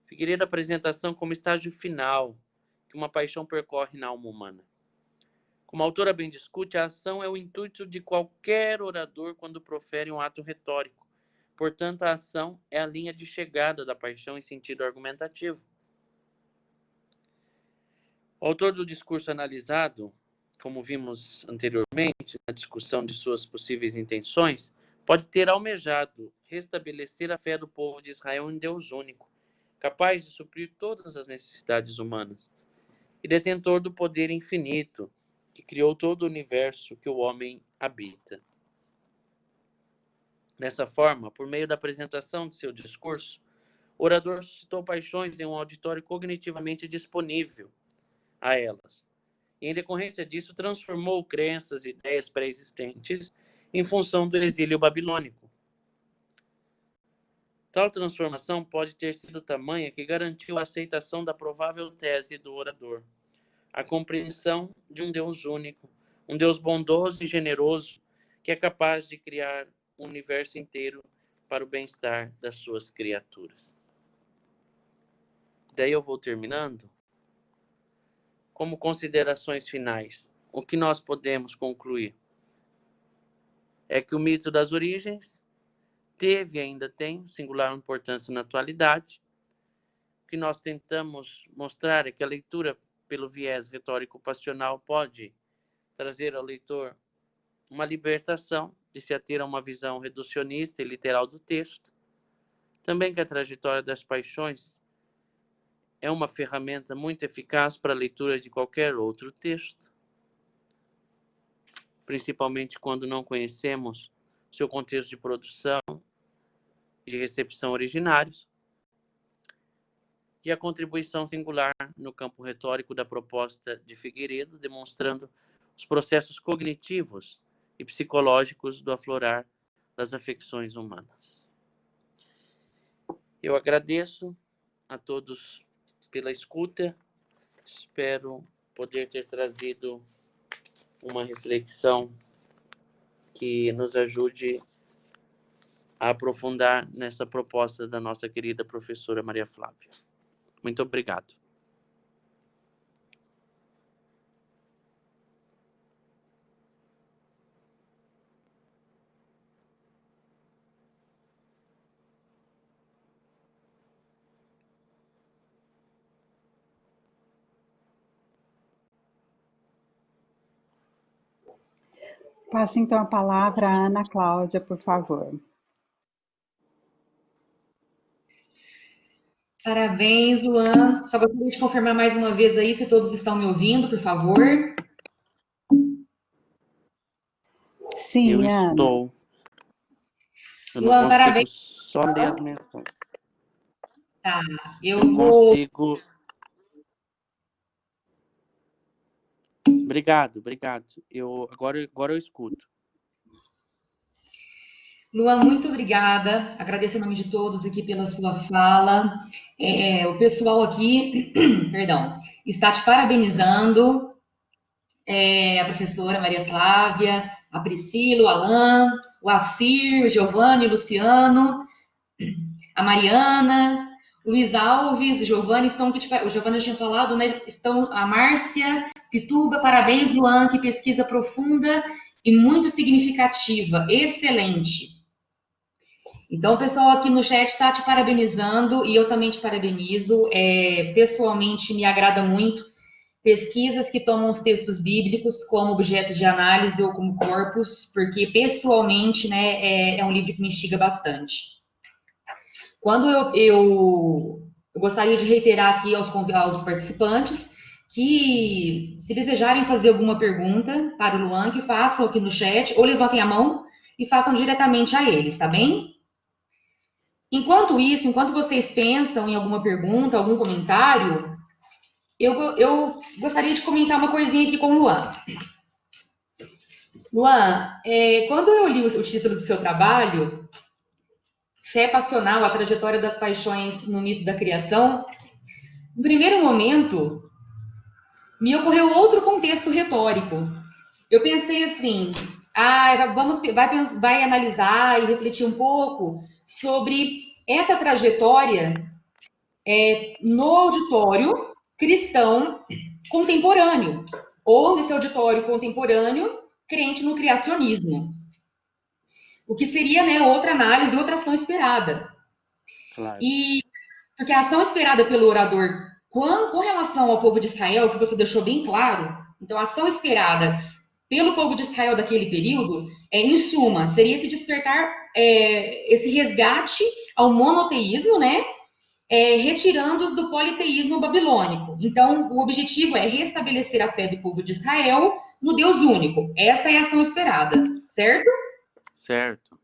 Figueiredo apresenta a ação como estágio final que uma paixão percorre na alma humana. Como a autora bem discute, a ação é o intuito de qualquer orador quando profere um ato retórico. Portanto, a ação é a linha de chegada da paixão em sentido argumentativo. O autor do discurso analisado, como vimos anteriormente na discussão de suas possíveis intenções, pode ter almejado restabelecer a fé do povo de Israel em Deus único, capaz de suprir todas as necessidades humanas, e detentor do poder infinito que criou todo o universo que o homem habita. Dessa forma, por meio da apresentação de seu discurso, o orador suscitou paixões em um auditório cognitivamente disponível a elas, e em decorrência disso transformou crenças e ideias pré-existentes em função do exílio babilônico. Tal transformação pode ter sido tamanha que garantiu a aceitação da provável tese do orador, a compreensão de um Deus único, um Deus bondoso e generoso, que é capaz de criar o universo inteiro para o bem-estar das suas criaturas. Daí eu vou terminando. Como considerações finais, o que nós podemos concluir é que o mito das origens teve e ainda tem singular importância na atualidade. O que nós tentamos mostrar é que a leitura pelo viés retórico-passional pode trazer ao leitor uma libertação de se ater a uma visão reducionista e literal do texto. Também que a trajetória das paixões é uma ferramenta muito eficaz para a leitura de qualquer outro texto, principalmente quando não conhecemos seu contexto de produção e de recepção originários, e a contribuição singular no campo retórico da proposta de Figueiredo, demonstrando os processos cognitivos e psicológicos do aflorar das afecções humanas. Eu agradeço a todos pela escuta, espero poder ter trazido uma reflexão que nos ajude a aprofundar nessa proposta da nossa querida professora Maria Flávia. Muito obrigado. Passo então a palavra à Ana Cláudia, por favor. Parabéns, Luan. Só gostaria de confirmar mais uma vez aí se todos estão me ouvindo, por favor. Sim, Eu Ana. estou. Eu Luan, não consigo parabéns. só ler as mensagens. Tá, eu Eu vou. consigo. Obrigado. Agora eu escuto. Luan, muito obrigada. Agradeço em nome de todos aqui pela sua fala. O pessoal aqui, perdão, está te parabenizando. A professora Maria Flávia, a Priscila, o Alan, o Assir, o Giovanni, o Luciano, a Mariana, o Luiz Alves, o Giovanni, o Giovanni já tinha falado, né? Estão a Márcia, Pituba, parabéns, Luan, que pesquisa profunda e muito significativa, excelente. Então, o pessoal aqui no chat está te parabenizando e eu também te parabenizo. Pessoalmente, me agrada muito pesquisas que tomam os textos bíblicos como objeto de análise ou como corpus, porque pessoalmente, né, é um livro que me instiga bastante. Quando eu gostaria de reiterar aqui aos participantes que, se desejarem fazer alguma pergunta para o Luan, que façam aqui no chat, ou levantem a mão e façam diretamente a eles, tá bem? Enquanto isso, enquanto vocês pensam em alguma pergunta, algum comentário, eu gostaria de comentar uma coisinha aqui com o Luan. Luan, quando eu li o título do seu trabalho, Fé Passional, a trajetória das paixões no mito da criação, no primeiro momento, me ocorreu outro contexto retórico. Eu pensei assim, vai analisar e refletir um pouco sobre essa trajetória no auditório cristão contemporâneo, ou nesse auditório contemporâneo crente no criacionismo. O que seria, né, outra análise, outra ação esperada. Claro. Porque a ação esperada pelo orador com relação ao povo de Israel, que você deixou bem claro, então a ação esperada pelo povo de Israel daquele período, em suma, seria esse despertar, esse resgate ao monoteísmo, né? Retirando-os do politeísmo babilônico. Então, o objetivo é restabelecer a fé do povo de Israel no Deus único. Essa é a ação esperada, certo? Certo.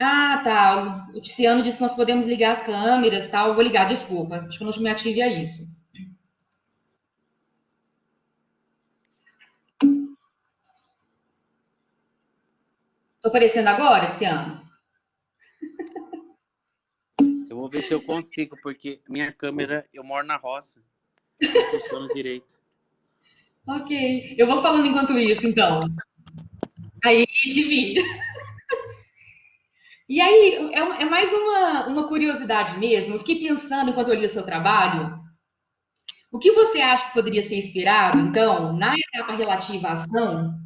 Ah, tá. O Tiziano disse que nós podemos ligar as câmeras, tá? Eu vou ligar, desculpa. Acho que eu não me ative a isso. Tô aparecendo agora, Tiziano? Eu vou ver se eu consigo, porque minha câmera, eu moro na roça, não funciona direito. Ok. Eu vou falando enquanto isso, então. Aí, te vi. E aí, é mais uma curiosidade mesmo. Eu fiquei pensando enquanto eu li o seu trabalho. O que você acha que poderia ser esperado, então, na etapa relativa à ação,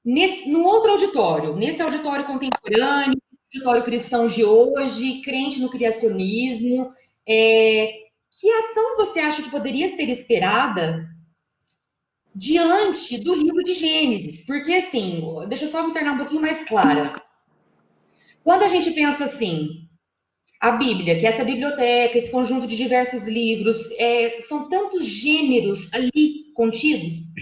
no outro auditório, nesse auditório contemporâneo, auditório cristão de hoje, crente no criacionismo, que ação você acha que poderia ser esperada diante do livro de Gênesis? Porque, assim, deixa eu só me tornar um pouquinho mais clara. Quando a gente pensa assim, A Bíblia, que é essa biblioteca, esse conjunto de diversos livros, são tantos gêneros ali contidos.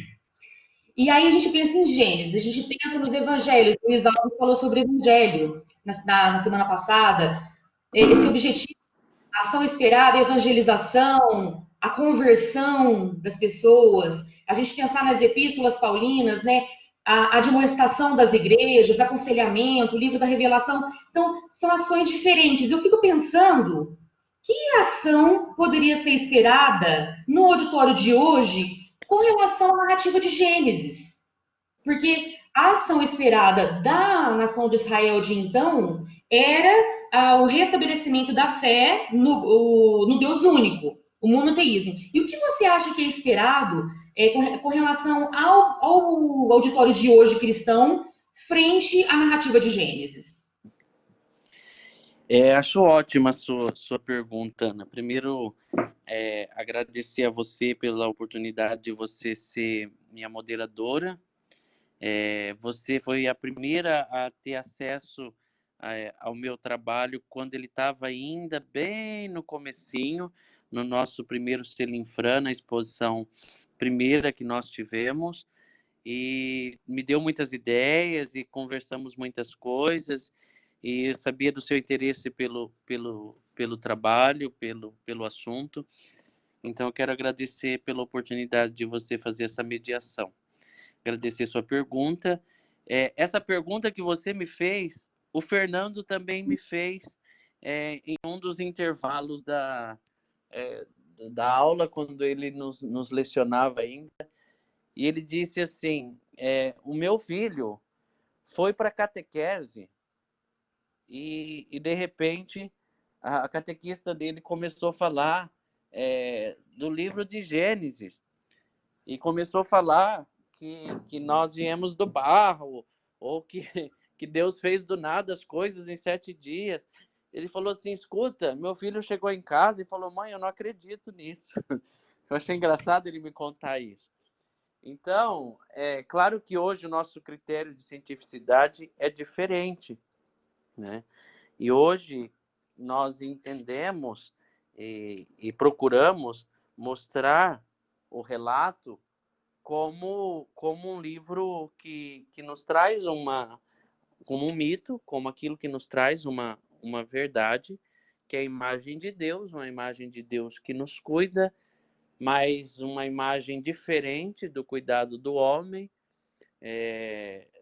E aí a gente pensa em Gênesis, a gente pensa nos evangelhos. O Luiz Alves falou sobre o evangelho na semana passada. Esse objetivo, a ação esperada, a evangelização, a conversão das pessoas, a gente pensar nas epístolas paulinas, né? A admoestação das igrejas, aconselhamento, o livro da revelação. Então, são ações diferentes. Eu fico pensando, que ação poderia ser esperada no auditório de hoje com relação à narrativa de Gênesis? Porque a ação esperada da nação de Israel de então era o restabelecimento da fé no Deus único, o monoteísmo. E o que você acha que é esperado com relação ao auditório de hoje cristão frente à narrativa de Gênesis? Acho ótima a sua pergunta, Ana. Primeiro, agradecer a você pela oportunidade de você ser minha moderadora. Você foi a primeira a ter acesso ao meu trabalho quando ele estava ainda bem no comecinho, no nosso primeiro Selinfran, na exposição primeira que nós tivemos, e me deu muitas ideias e conversamos muitas coisas, e eu sabia do seu interesse pelo trabalho, pelo assunto. Então, eu quero agradecer pela oportunidade de você fazer essa mediação. Agradecer sua pergunta. Essa pergunta que você me fez, o Fernando também me fez em um dos intervalos da aula, quando ele nos lecionava ainda. E ele disse assim, o meu filho foi para a catequese e, de repente, a catequista dele começou a falar do livro de Gênesis. E começou a falar que nós viemos do barro, ou que Deus fez do nada as coisas em 7 dias. Ele falou assim, escuta, meu filho chegou em casa e falou, mãe, eu não acredito nisso. Eu achei engraçado ele me contar isso. Então, é claro que hoje o nosso critério de cientificidade é diferente, né? E hoje nós entendemos e procuramos mostrar o relato como um livro que nos traz como um mito, como aquilo que nos traz uma verdade, que é a imagem de Deus, uma imagem de Deus que nos cuida, mas uma imagem diferente do cuidado do homem,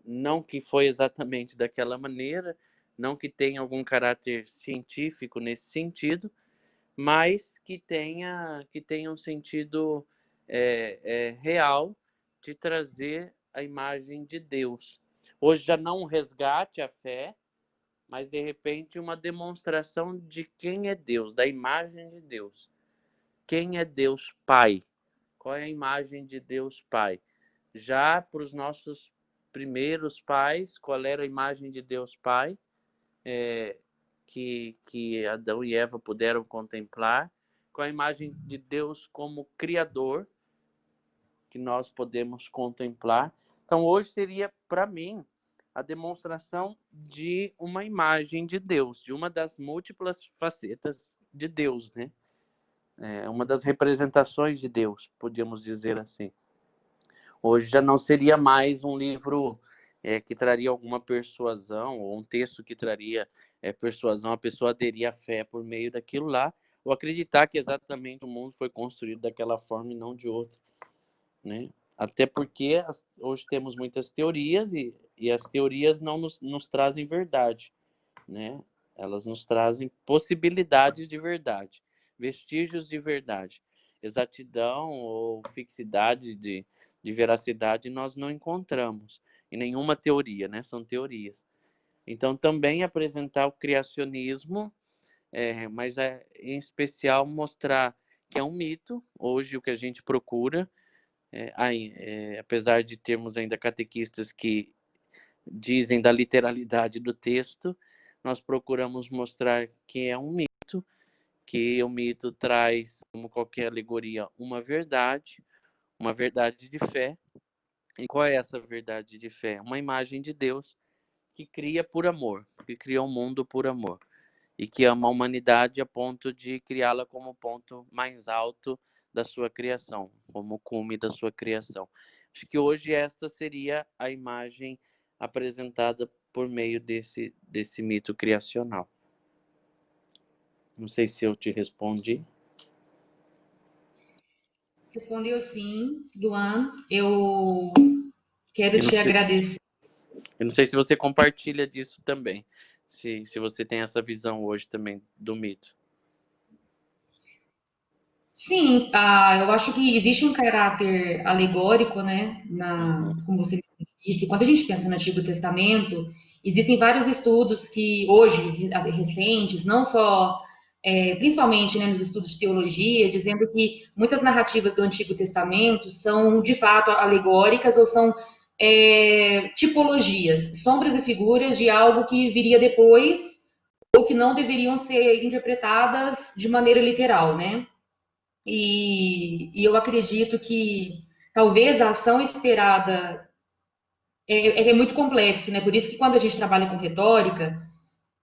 não que foi exatamente daquela maneira, não que tenha algum caráter científico nesse sentido, mas que tenha um sentido real de trazer a imagem de Deus. Hoje já não um resgate à fé, mas de repente uma demonstração de quem é Deus, da imagem de Deus. Quem é Deus Pai? Qual é a imagem de Deus Pai? Já para os nossos primeiros pais, qual era a imagem de Deus Pai? Que Adão e Eva puderam contemplar, com a imagem de Deus como Criador, que nós podemos contemplar. Então, hoje seria, para mim, a demonstração de uma imagem de Deus, de uma das múltiplas facetas de Deus, né? Uma das representações de Deus, podíamos dizer assim. Hoje já não seria mais um livro que traria alguma persuasão, ou um texto que traria persuasão, a pessoa aderir à fé por meio daquilo lá, ou acreditar que exatamente o mundo foi construído daquela forma e não de outra, né? Até porque hoje temos muitas teorias e as teorias não nos trazem verdade, né? Elas nos trazem possibilidades de verdade, vestígios de verdade. Exatidão ou fixidade de veracidade nós não encontramos em nenhuma teoria, né? São teorias. Então, também apresentar o criacionismo, mas em especial mostrar que é um mito, hoje o que a gente procura, apesar de termos ainda catequistas que dizem da literalidade do texto, nós procuramos mostrar que é um mito, que o mito traz, como qualquer alegoria, uma verdade de fé. E qual é essa verdade de fé? Uma imagem de Deus que cria por amor, que cria o mundo por amor. e que ama a humanidade a ponto de criá-la como ponto mais alto da sua criação, como cume da sua criação. Acho que hoje esta seria a imagem apresentada por meio desse mito criacional. Não sei se eu te respondi. Respondeu sim, Luan. Eu quero Eu não te sei, agradecer. eu não sei se você compartilha disso também, se você tem essa visão hoje também do mito. Sim, eu acho que existe um caráter alegórico, né, Uhum, como você disse, quando a gente pensa no Antigo Testamento, existem vários estudos que hoje, recentes, não só, principalmente, né, nos estudos de teologia, dizendo que muitas narrativas do Antigo Testamento são, de fato, alegóricas ou são tipologias, sombras e figuras de algo que viria depois ou que não deveriam ser interpretadas de maneira literal, né? E eu acredito que talvez a ação esperada é muito complexo, né? Por isso que quando a gente trabalha com retórica,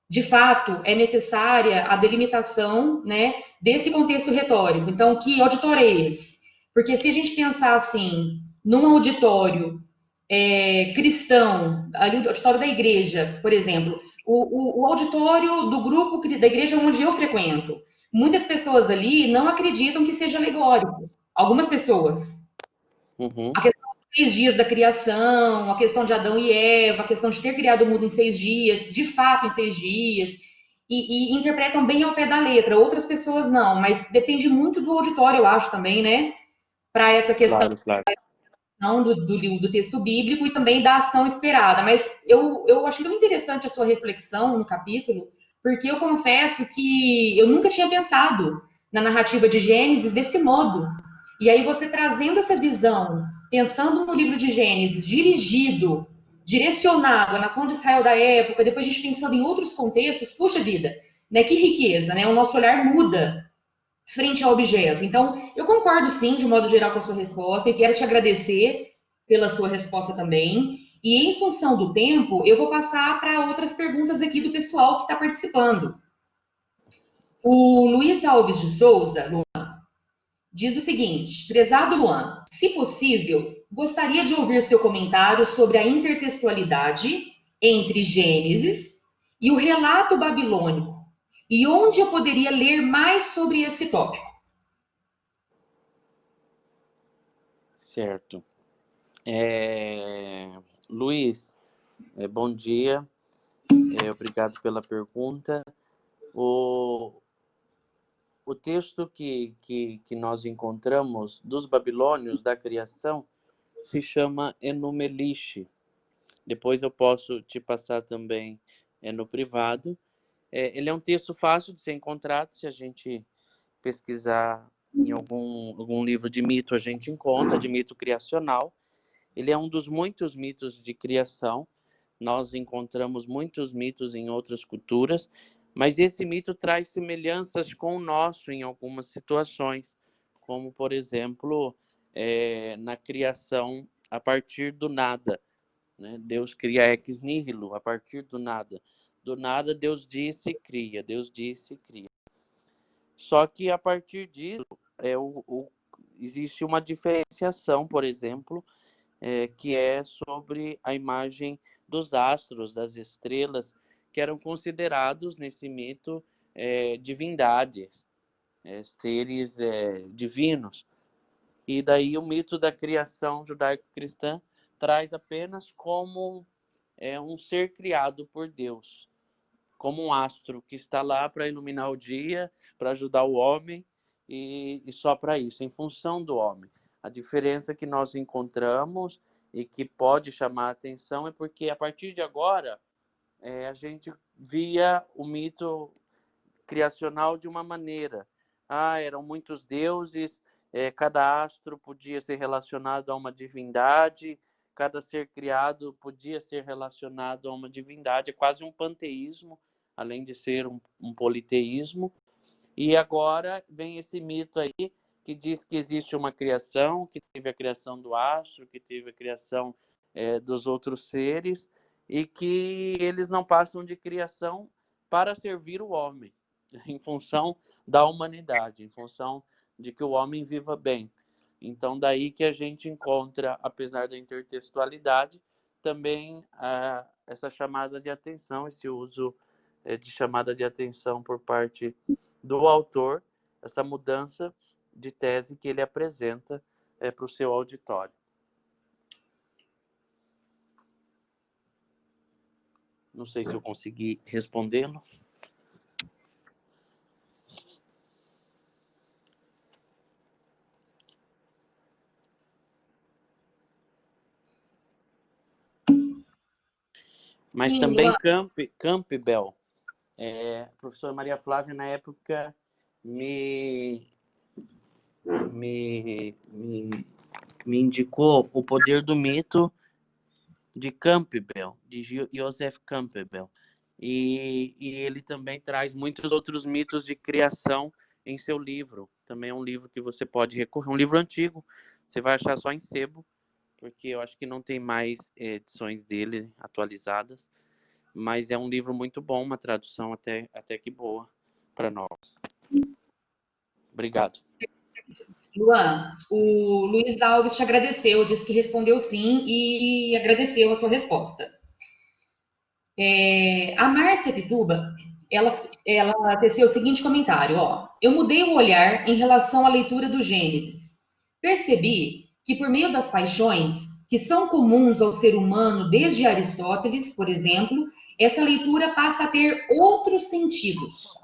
de fato é necessária a delimitação, né, desse contexto retórico. Então, que auditório é esse? Porque se a gente pensar assim, num auditório cristão, ali o auditório da igreja, por exemplo, o auditório do grupo da igreja onde eu frequento. Muitas pessoas ali não acreditam que seja alegórico. Algumas pessoas. uhum, A questão dos 6 dias da criação, a questão de Adão e Eva, a questão de ter criado o mundo em 6 dias, de fato em 6 dias, e interpretam bem ao pé da letra. Outras pessoas não, mas depende muito do auditório, eu acho também, né? Para essa questão claro, claro. do texto bíblico e também da ação esperada. Mas eu achei tão interessante a sua reflexão no capítulo, porque eu confesso que eu nunca tinha pensado na narrativa de Gênesis desse modo. E aí você trazendo essa visão, pensando no livro de Gênesis, dirigido, direcionado à nação de Israel da época, depois a gente pensando em outros contextos, puxa vida, né? Que riqueza, né? O nosso olhar muda frente ao objeto. Então, eu concordo sim, de modo geral, com a sua resposta e quero te agradecer pela sua resposta também. E em função do tempo, eu vou passar para outras perguntas aqui do pessoal que está participando. O Luiz Alves de Souza, Luan, diz o seguinte: prezado Luan, se possível, gostaria de ouvir seu comentário sobre a intertextualidade entre Gênesis e o relato babilônico, e onde eu poderia ler mais sobre esse tópico. Certo. Luiz, bom dia. Obrigado pela pergunta. O, o texto que nós encontramos dos babilônios da criação se chama Enumelixe. Depois eu posso te passar também no privado. Ele é um texto fácil de ser encontrado. Se a gente pesquisar em algum livro de mito, a gente encontra, de mito criacional. Ele é um dos muitos mitos de criação. Nós encontramos muitos mitos em outras culturas, mas esse mito traz semelhanças com o nosso em algumas situações, como, por exemplo, na criação a partir do nada. Né? Deus cria ex nihilo, a partir do nada. Do nada, Deus disse e cria. Deus disse e cria. Só que a partir disso, existe uma diferenciação, por exemplo, que é sobre a imagem dos astros, das estrelas, que eram considerados nesse mito divindades, seres divinos. E daí o mito da criação judaico-cristã traz apenas como um ser criado por Deus, como um astro que está lá para iluminar o dia, para ajudar o homem e só para isso, em função do homem. A diferença que nós encontramos e que pode chamar a atenção é porque a partir de agora a gente via o mito criacional de uma maneira. Eram muitos deuses, cada astro podia ser relacionado a uma divindade, cada ser criado podia ser relacionado a uma divindade, é quase um panteísmo, além de ser um politeísmo. E agora vem esse mito aí que diz que existe uma criação, que teve a criação do astro, que teve a criação dos outros seres, e que eles não passam de criação para servir o homem, em função da humanidade, em função de que o homem viva bem. Então, daí que a gente encontra, apesar da intertextualidade, também essa chamada de atenção, esse uso de chamada de atenção por parte do autor, essa mudança de tese que ele apresenta para o seu auditório. Não sei se eu consegui respondê-lo. Mas Sim, também Luan. Campbell, a professora Maria Flávia, na época, me indicou O Poder do Mito de Campbell, de Joseph Campbell. E ele também traz muitos outros mitos de criação em seu livro. Também é um livro que você pode recorrer, um livro antigo, você vai achar só em sebo, porque eu acho que não tem mais edições dele atualizadas, mas é um livro muito bom, uma tradução até que boa para nós. Obrigado. Luan, o Luiz Alves te agradeceu, disse que respondeu sim e agradeceu a sua resposta. A Márcia Pituba, ela teceu o seguinte comentário, ó. Eu mudei o olhar em relação à leitura do Gênesis. Percebi que por meio das paixões, que são comuns ao ser humano desde Aristóteles, por exemplo, essa leitura passa a ter outros sentidos.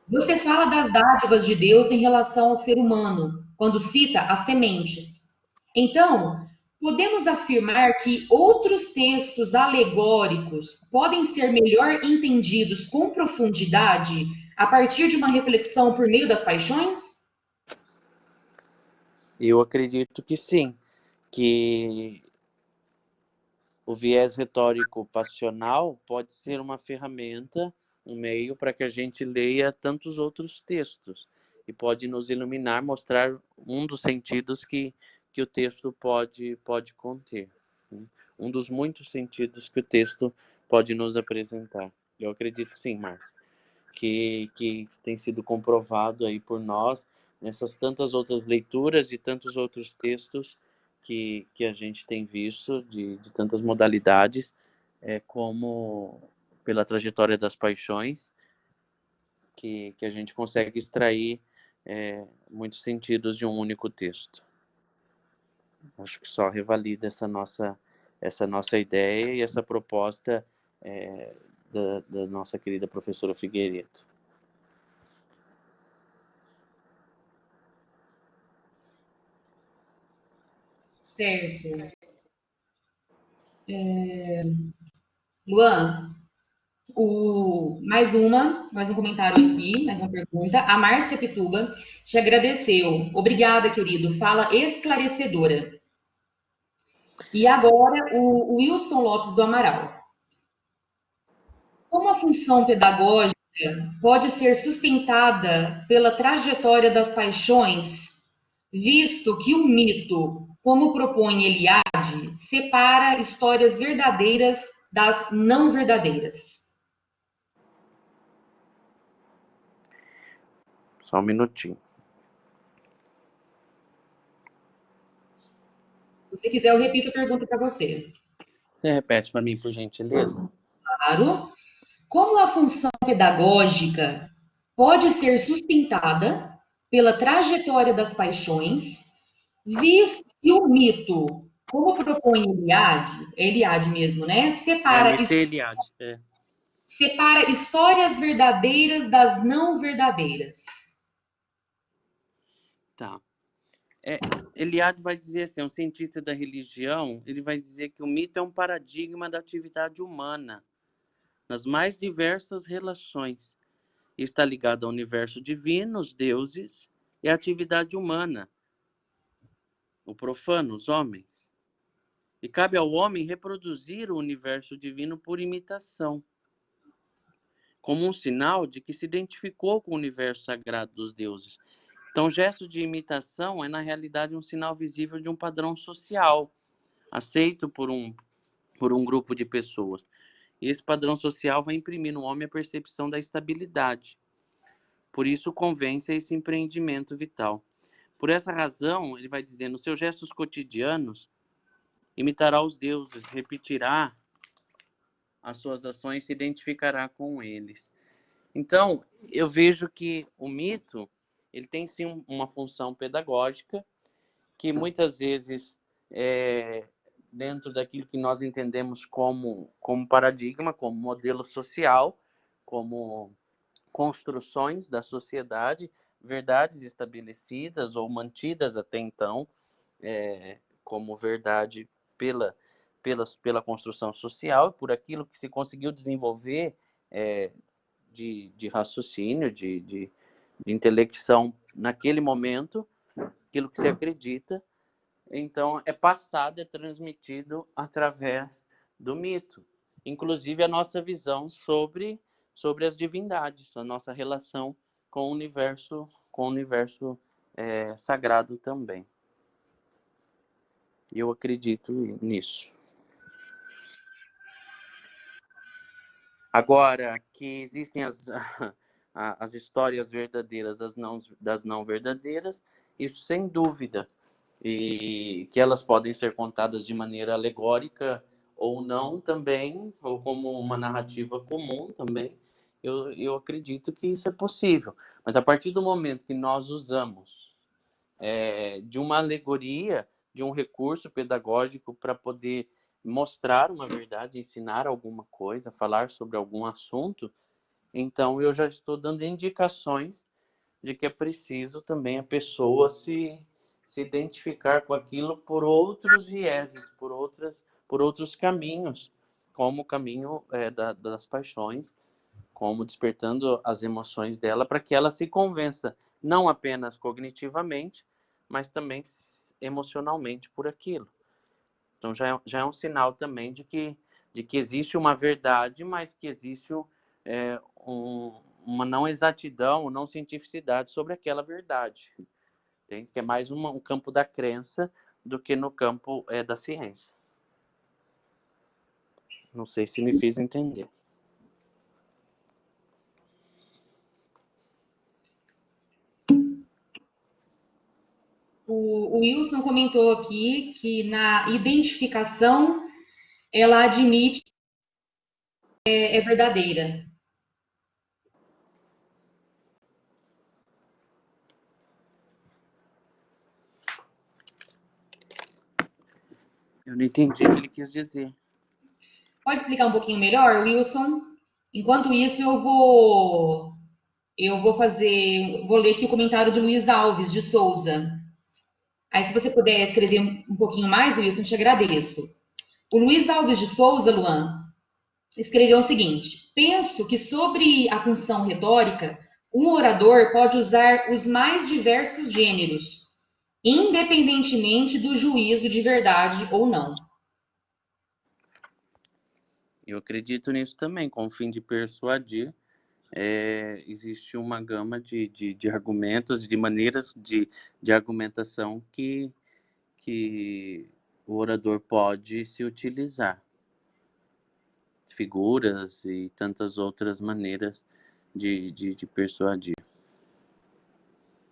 Você fala das dádivas de Deus em relação ao ser humano, quando cita as sementes. Então, podemos afirmar que outros textos alegóricos podem ser melhor entendidos com profundidade a partir de uma reflexão por meio das paixões? Eu acredito que sim, que o viés retórico passional pode ser uma ferramenta, um meio para que a gente leia tantos outros textos e pode nos iluminar, mostrar um dos sentidos que o texto pode conter, né? Um dos muitos sentidos que o texto pode nos apresentar. Eu acredito sim, Márcia, que tem sido comprovado aí por nós nessas tantas outras leituras e tantos outros textos que a gente tem visto de tantas modalidades, como pela trajetória das paixões, que a gente consegue extrair muitos sentidos de um único texto. Acho que só revalida essa nossa ideia e essa proposta da nossa querida professora Figueiredo. Certo. Luan, mais um comentário aqui, mais uma pergunta. A Márcia Pituba te agradeceu. Obrigada, querido. Fala esclarecedora. E agora o Wilson Lopes do Amaral. Como a função pedagógica pode ser sustentada pela trajetória das paixões, visto que o mito, como propõe Eliade, separa histórias verdadeiras das não verdadeiras? Só um minutinho. Se você quiser, eu repito a pergunta para você. Você repete para mim, por gentileza? Claro. Como a função pedagógica pode ser sustentada pela trajetória das paixões, visto que o mito, como propõe Eliade mesmo, né, Eliade. separa histórias verdadeiras das não verdadeiras. Tá. Eliade vai dizer assim, um cientista da religião, ele vai dizer que o mito é um paradigma da atividade humana nas mais diversas relações. Está ligado ao universo divino, os deuses, e à atividade humana, o profano, os homens. E cabe ao homem reproduzir o universo divino por imitação, como um sinal de que se identificou com o universo sagrado dos deuses. Então, o gesto de imitação é, na realidade, um sinal visível de um padrão social, aceito por um grupo de pessoas. E esse padrão social vai imprimir no homem a percepção da estabilidade. Por isso, convence a esse empreendimento vital. Por essa razão, ele vai dizer, nos seus gestos cotidianos, imitará os deuses, repetirá as suas ações, se identificará com eles. Então, eu vejo que o mito, ele tem sim uma função pedagógica, que muitas vezes, dentro daquilo que nós entendemos como paradigma, como modelo social, como construções da sociedade, verdades estabelecidas ou mantidas até então, como verdade pela construção social, por aquilo que se conseguiu desenvolver de raciocínio, de intelecção naquele momento, aquilo que se acredita. Então, é passado, é transmitido através do mito. Inclusive, a nossa visão sobre as divindades, a nossa relação com o universo sagrado também. E eu acredito nisso. Agora, que existem as histórias verdadeiras das não verdadeiras, isso sem dúvida. E que elas podem ser contadas de maneira alegórica ou não também, ou como uma narrativa comum também, eu acredito que isso é possível. Mas a partir do momento que nós usamos de uma alegoria, de um recurso pedagógico para poder mostrar uma verdade, ensinar alguma coisa, falar sobre algum assunto, então eu já estou dando indicações de que é preciso também a pessoa se identificar com aquilo por outros vieses, por outros caminhos, como o caminho das paixões, como despertando as emoções dela, para que ela se convença, não apenas cognitivamente, mas também emocionalmente por aquilo. Então já é um sinal também de que existe uma verdade, mas que existe uma não exatidão, não cientificidade sobre aquela verdade. Que é mais um campo da crença do que no campo da ciência. Não sei se me fiz entender. O Wilson comentou aqui que na identificação ela admite é verdadeira. Eu não entendi o que ele quis dizer. Pode explicar um pouquinho melhor, Wilson? Enquanto isso, eu vou ler aqui o comentário do Luiz Alves de Souza. Aí, se você puder escrever um pouquinho mais, Wilson, te agradeço. O Luiz Alves de Souza, Luan, escreveu o seguinte: penso que sobre a função retórica, um orador pode usar os mais diversos gêneros, independentemente do juízo de verdade ou não. Eu acredito nisso também, com o fim de persuadir. Existe uma gama de argumentos, de maneiras de argumentação que o orador pode se utilizar. Figuras e tantas outras maneiras de persuadir.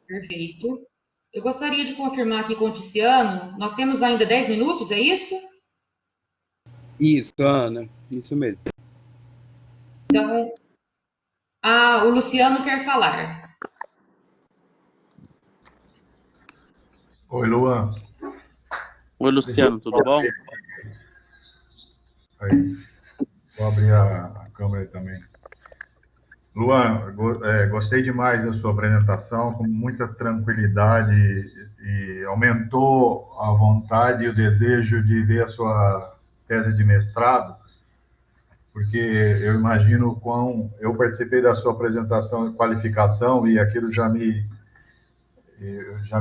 Perfeito. Eu gostaria de confirmar aqui com o Tiziano, nós temos ainda 10 minutos, é isso? Isso, Ana, isso mesmo. Então, o Luciano quer falar. Oi, Luan. Oi, Luciano, tudo bom? Aí. Vou abrir a câmera aí também. Luan, gostei demais da sua apresentação, com muita tranquilidade e aumentou a vontade e o desejo de ver a sua tese de mestrado, porque eu imagino quão eu participei da sua apresentação e qualificação e aquilo já me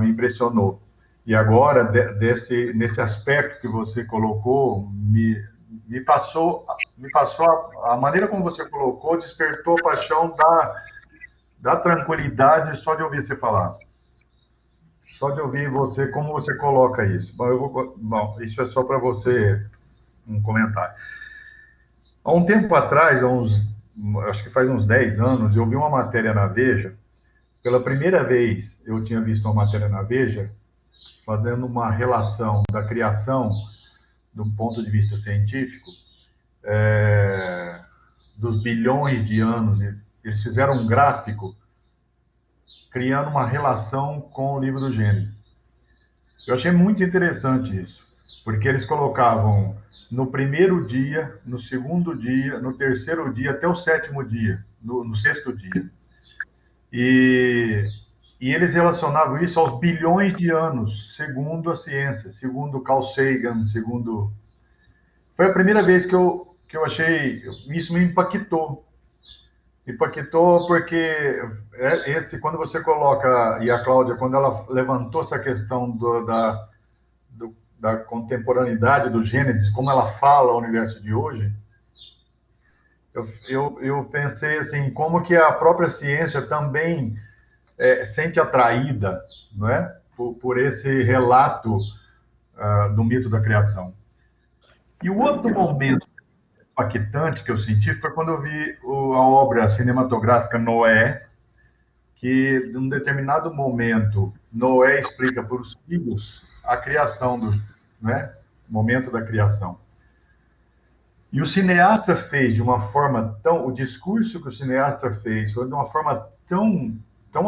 impressionou. E agora, nesse aspecto que você colocou, me passou a maneira como você colocou, despertou a paixão da tranquilidade só de ouvir você falar. Só de ouvir você, como você coloca isso. Bom, isso é só para você, um comentário. Há um tempo atrás, acho que faz uns 10 anos, eu vi uma matéria na Veja. Pela primeira vez eu tinha visto uma matéria na Veja fazendo uma relação da criação, do ponto de vista científico, dos bilhões de anos. Eles fizeram um gráfico criando uma relação com o livro do Gênesis. Eu achei muito interessante isso, porque eles colocavam no primeiro dia, no segundo dia, no terceiro dia, até o sétimo dia, no sexto dia. E eles relacionavam isso aos bilhões de anos, segundo a ciência, segundo Carl Sagan, segundo... Foi a primeira vez que eu achei... Isso me impactou. Impactou porque quando você coloca, e a Cláudia, quando ela levantou essa questão da contemporaneidade do Gênesis, como ela fala o universo de hoje, eu pensei assim, como que a própria ciência também sente atraída, não é? Por esse relato do mito da criação. E o outro momento impactante que eu senti foi quando eu vi a obra cinematográfica Noé, que, num determinado momento, Noé explica para os filhos a criação né? O momento da criação. E o cineasta fez de uma forma o discurso que o cineasta fez foi de uma forma tão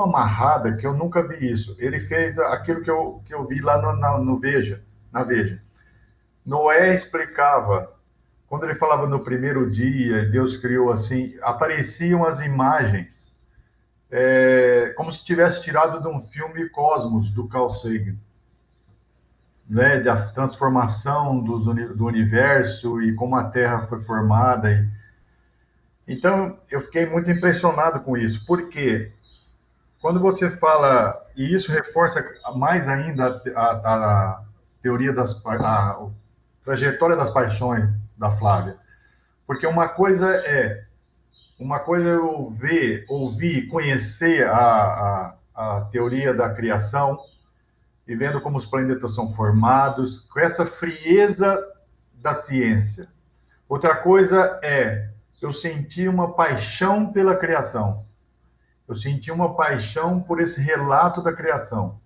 amarrada que eu nunca vi isso. Ele fez aquilo que eu vi lá na Veja. Noé explicava, quando ele falava no primeiro dia, Deus criou assim, apareciam as imagens, como se tivesse tirado de um filme Cosmos, do Carl Sagan, né, da transformação do universo e como a Terra foi formada. Então, eu fiquei muito impressionado com isso, porque quando você fala, e isso reforça mais ainda a teoria a trajetória das paixões da Flávia, porque uma coisa é eu ouvir, conhecer a teoria da criação, e vendo como os planetas são formados, com essa frieza da ciência. Outra coisa é, eu senti uma paixão pela criação. Eu senti uma paixão por esse relato da criação.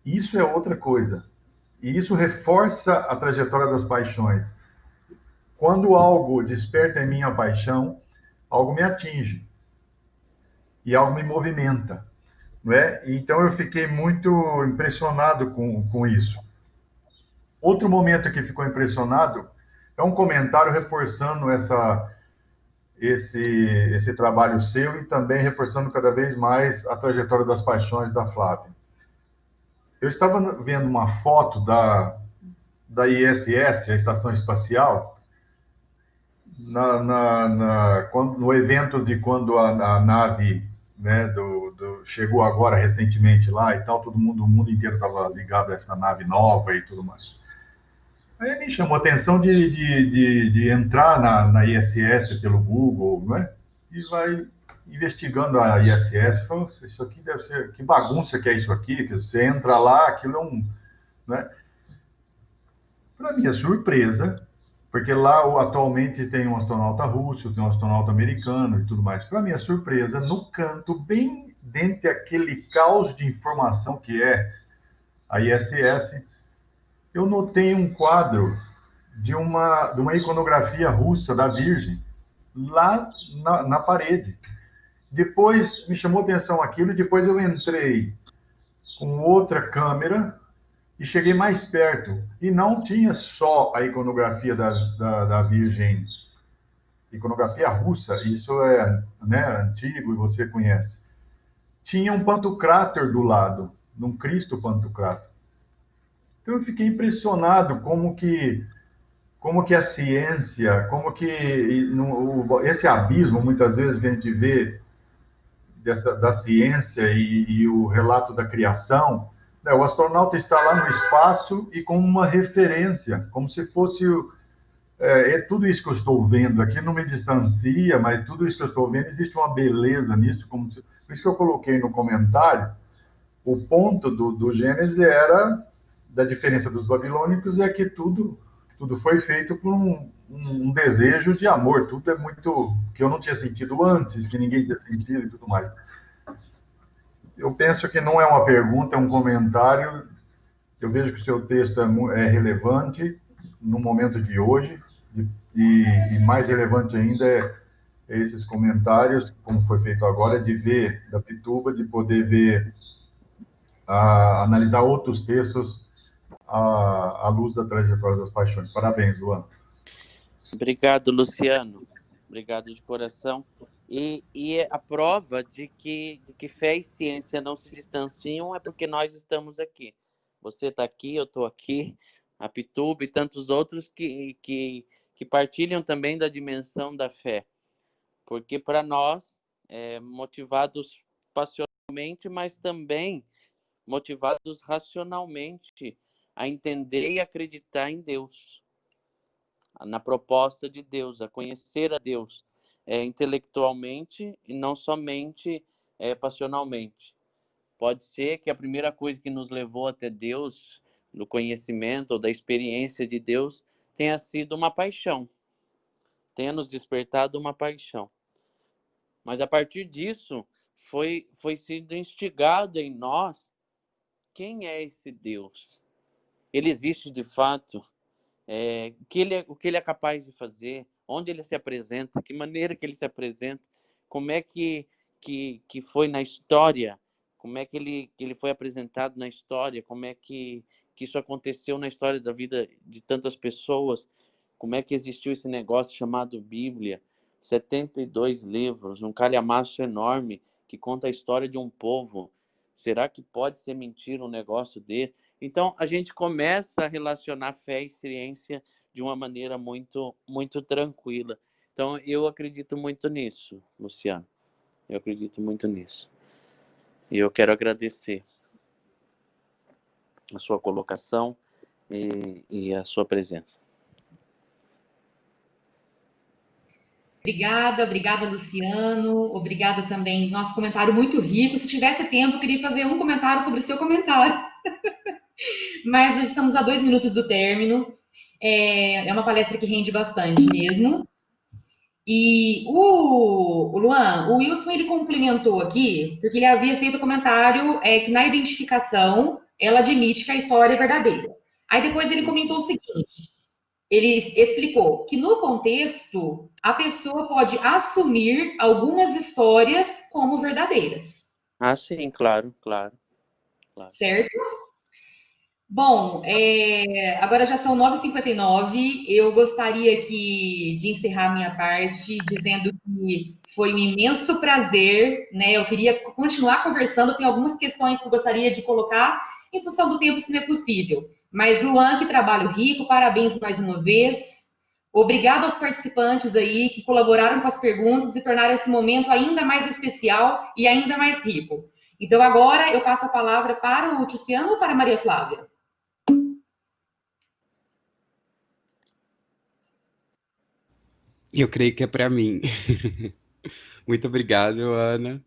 Isso é outra coisa. E isso reforça a trajetória das paixões. Quando algo desperta em mim a paixão, algo me atinge. E algo me movimenta. Não é? Então eu fiquei muito impressionado com isso. Outro momento que ficou impressionado é um comentário reforçando esse trabalho seu e também reforçando cada vez mais a trajetória das paixões da Flávia. Eu estava vendo uma foto da ISS, a Estação Espacial, no evento de quando a nave, né, chegou agora recentemente lá e tal, o mundo inteiro estava ligado a essa nave nova e tudo mais. Aí me chamou a atenção de entrar na ISS pelo Google, né? E vai investigando a ISS, falou, isso aqui deve ser, que bagunça que é isso aqui, que você entra lá, aquilo é né? Para minha surpresa, porque lá atualmente tem um astronauta russo, tem um astronauta americano e tudo mais. Para minha surpresa, no canto, bem dentro daquele caos de informação que é a ISS, eu notei um quadro de uma iconografia russa da Virgem, lá na parede. Depois me chamou atenção aquilo, e depois eu entrei com outra câmera e cheguei mais perto. E não tinha só a iconografia da Virgem, iconografia russa, isso é, né, antigo e você conhece. Tinha um pantocrátor do lado, num Cristo pantocrátor. Então eu fiquei impressionado como que a ciência, esse abismo, muitas vezes, que a gente vê da ciência e o relato da criação, né? O astronauta está lá no espaço e com uma referência, como se fosse... tudo isso que eu estou vendo aqui não me distancia, mas tudo isso que eu estou vendo, existe uma beleza nisso. Por isso que eu coloquei no comentário, o ponto do Gênesis era da diferença dos babilônicos, é que tudo tudo foi feito por um desejo de amor. Tudo é muito que eu não tinha sentido antes, que ninguém tinha sentido e tudo mais. Eu penso que não é uma pergunta, é um comentário. Eu vejo que o seu texto é relevante no momento de hoje, e mais relevante ainda é esses comentários, como foi feito agora, de ver da Pituba, de poder ver, analisar outros textos à luz da trajetória das paixões. Parabéns, Luan. Obrigado, Luciano. Obrigado de coração. E a prova de que fé e ciência não se distanciam é porque nós estamos aqui. Você está aqui, eu estou aqui, a Pituba e tantos outros que partilham também da dimensão da fé. Porque para nós, motivados passionalmente, mas também motivados racionalmente a entender e acreditar em Deus, na proposta de Deus, a conhecer a Deus intelectualmente e não somente passionalmente. Pode ser que a primeira coisa que nos levou até Deus, do conhecimento ou da experiência de Deus, tenha sido uma paixão, tenha nos despertado uma paixão. Mas a partir disso, foi sido instigado em nós quem é esse Deus. Ele existe de fato? O que ele é capaz de fazer? Onde ele se apresenta? Que maneira que ele se apresenta? Como é que foi na história? Como é que ele foi apresentado na história? Como é que isso aconteceu na história da vida de tantas pessoas? Como é que existiu esse negócio chamado Bíblia? 72 livros, um calhamaço enorme que conta a história de um povo. Será que pode ser mentira um negócio desse? Então, a gente começa a relacionar fé e ciência de uma maneira muito, muito tranquila. Então, eu acredito muito nisso, Luciano. Eu acredito muito nisso. E eu quero agradecer a sua colocação e a sua presença. Obrigada, Luciano. Obrigada também. Nosso comentário muito rico. Se tivesse tempo, eu queria fazer um comentário sobre o seu comentário. Mas estamos a 2 minutos do término. É uma palestra que rende bastante mesmo. E o Luan, o Wilson, ele complementou aqui, porque ele havia feito o comentário que na identificação ela admite que a história é verdadeira. Aí depois ele comentou o seguinte, ele explicou que no contexto a pessoa pode assumir algumas histórias como verdadeiras. Ah, sim, claro. Certo? Bom, agora já são 9h59. Eu gostaria aqui de encerrar minha parte dizendo que foi um imenso prazer, né? Eu queria continuar conversando, tem algumas questões que eu gostaria de colocar em função do tempo, se não é possível. Mas, Luan, que trabalho rico, parabéns mais uma vez. Obrigado aos participantes aí que colaboraram com as perguntas e tornaram esse momento ainda mais especial e ainda mais rico. Então, agora eu passo a palavra para o Tiziano ou para a Maria Flávia? Eu creio que é para mim. Muito obrigado, Ana.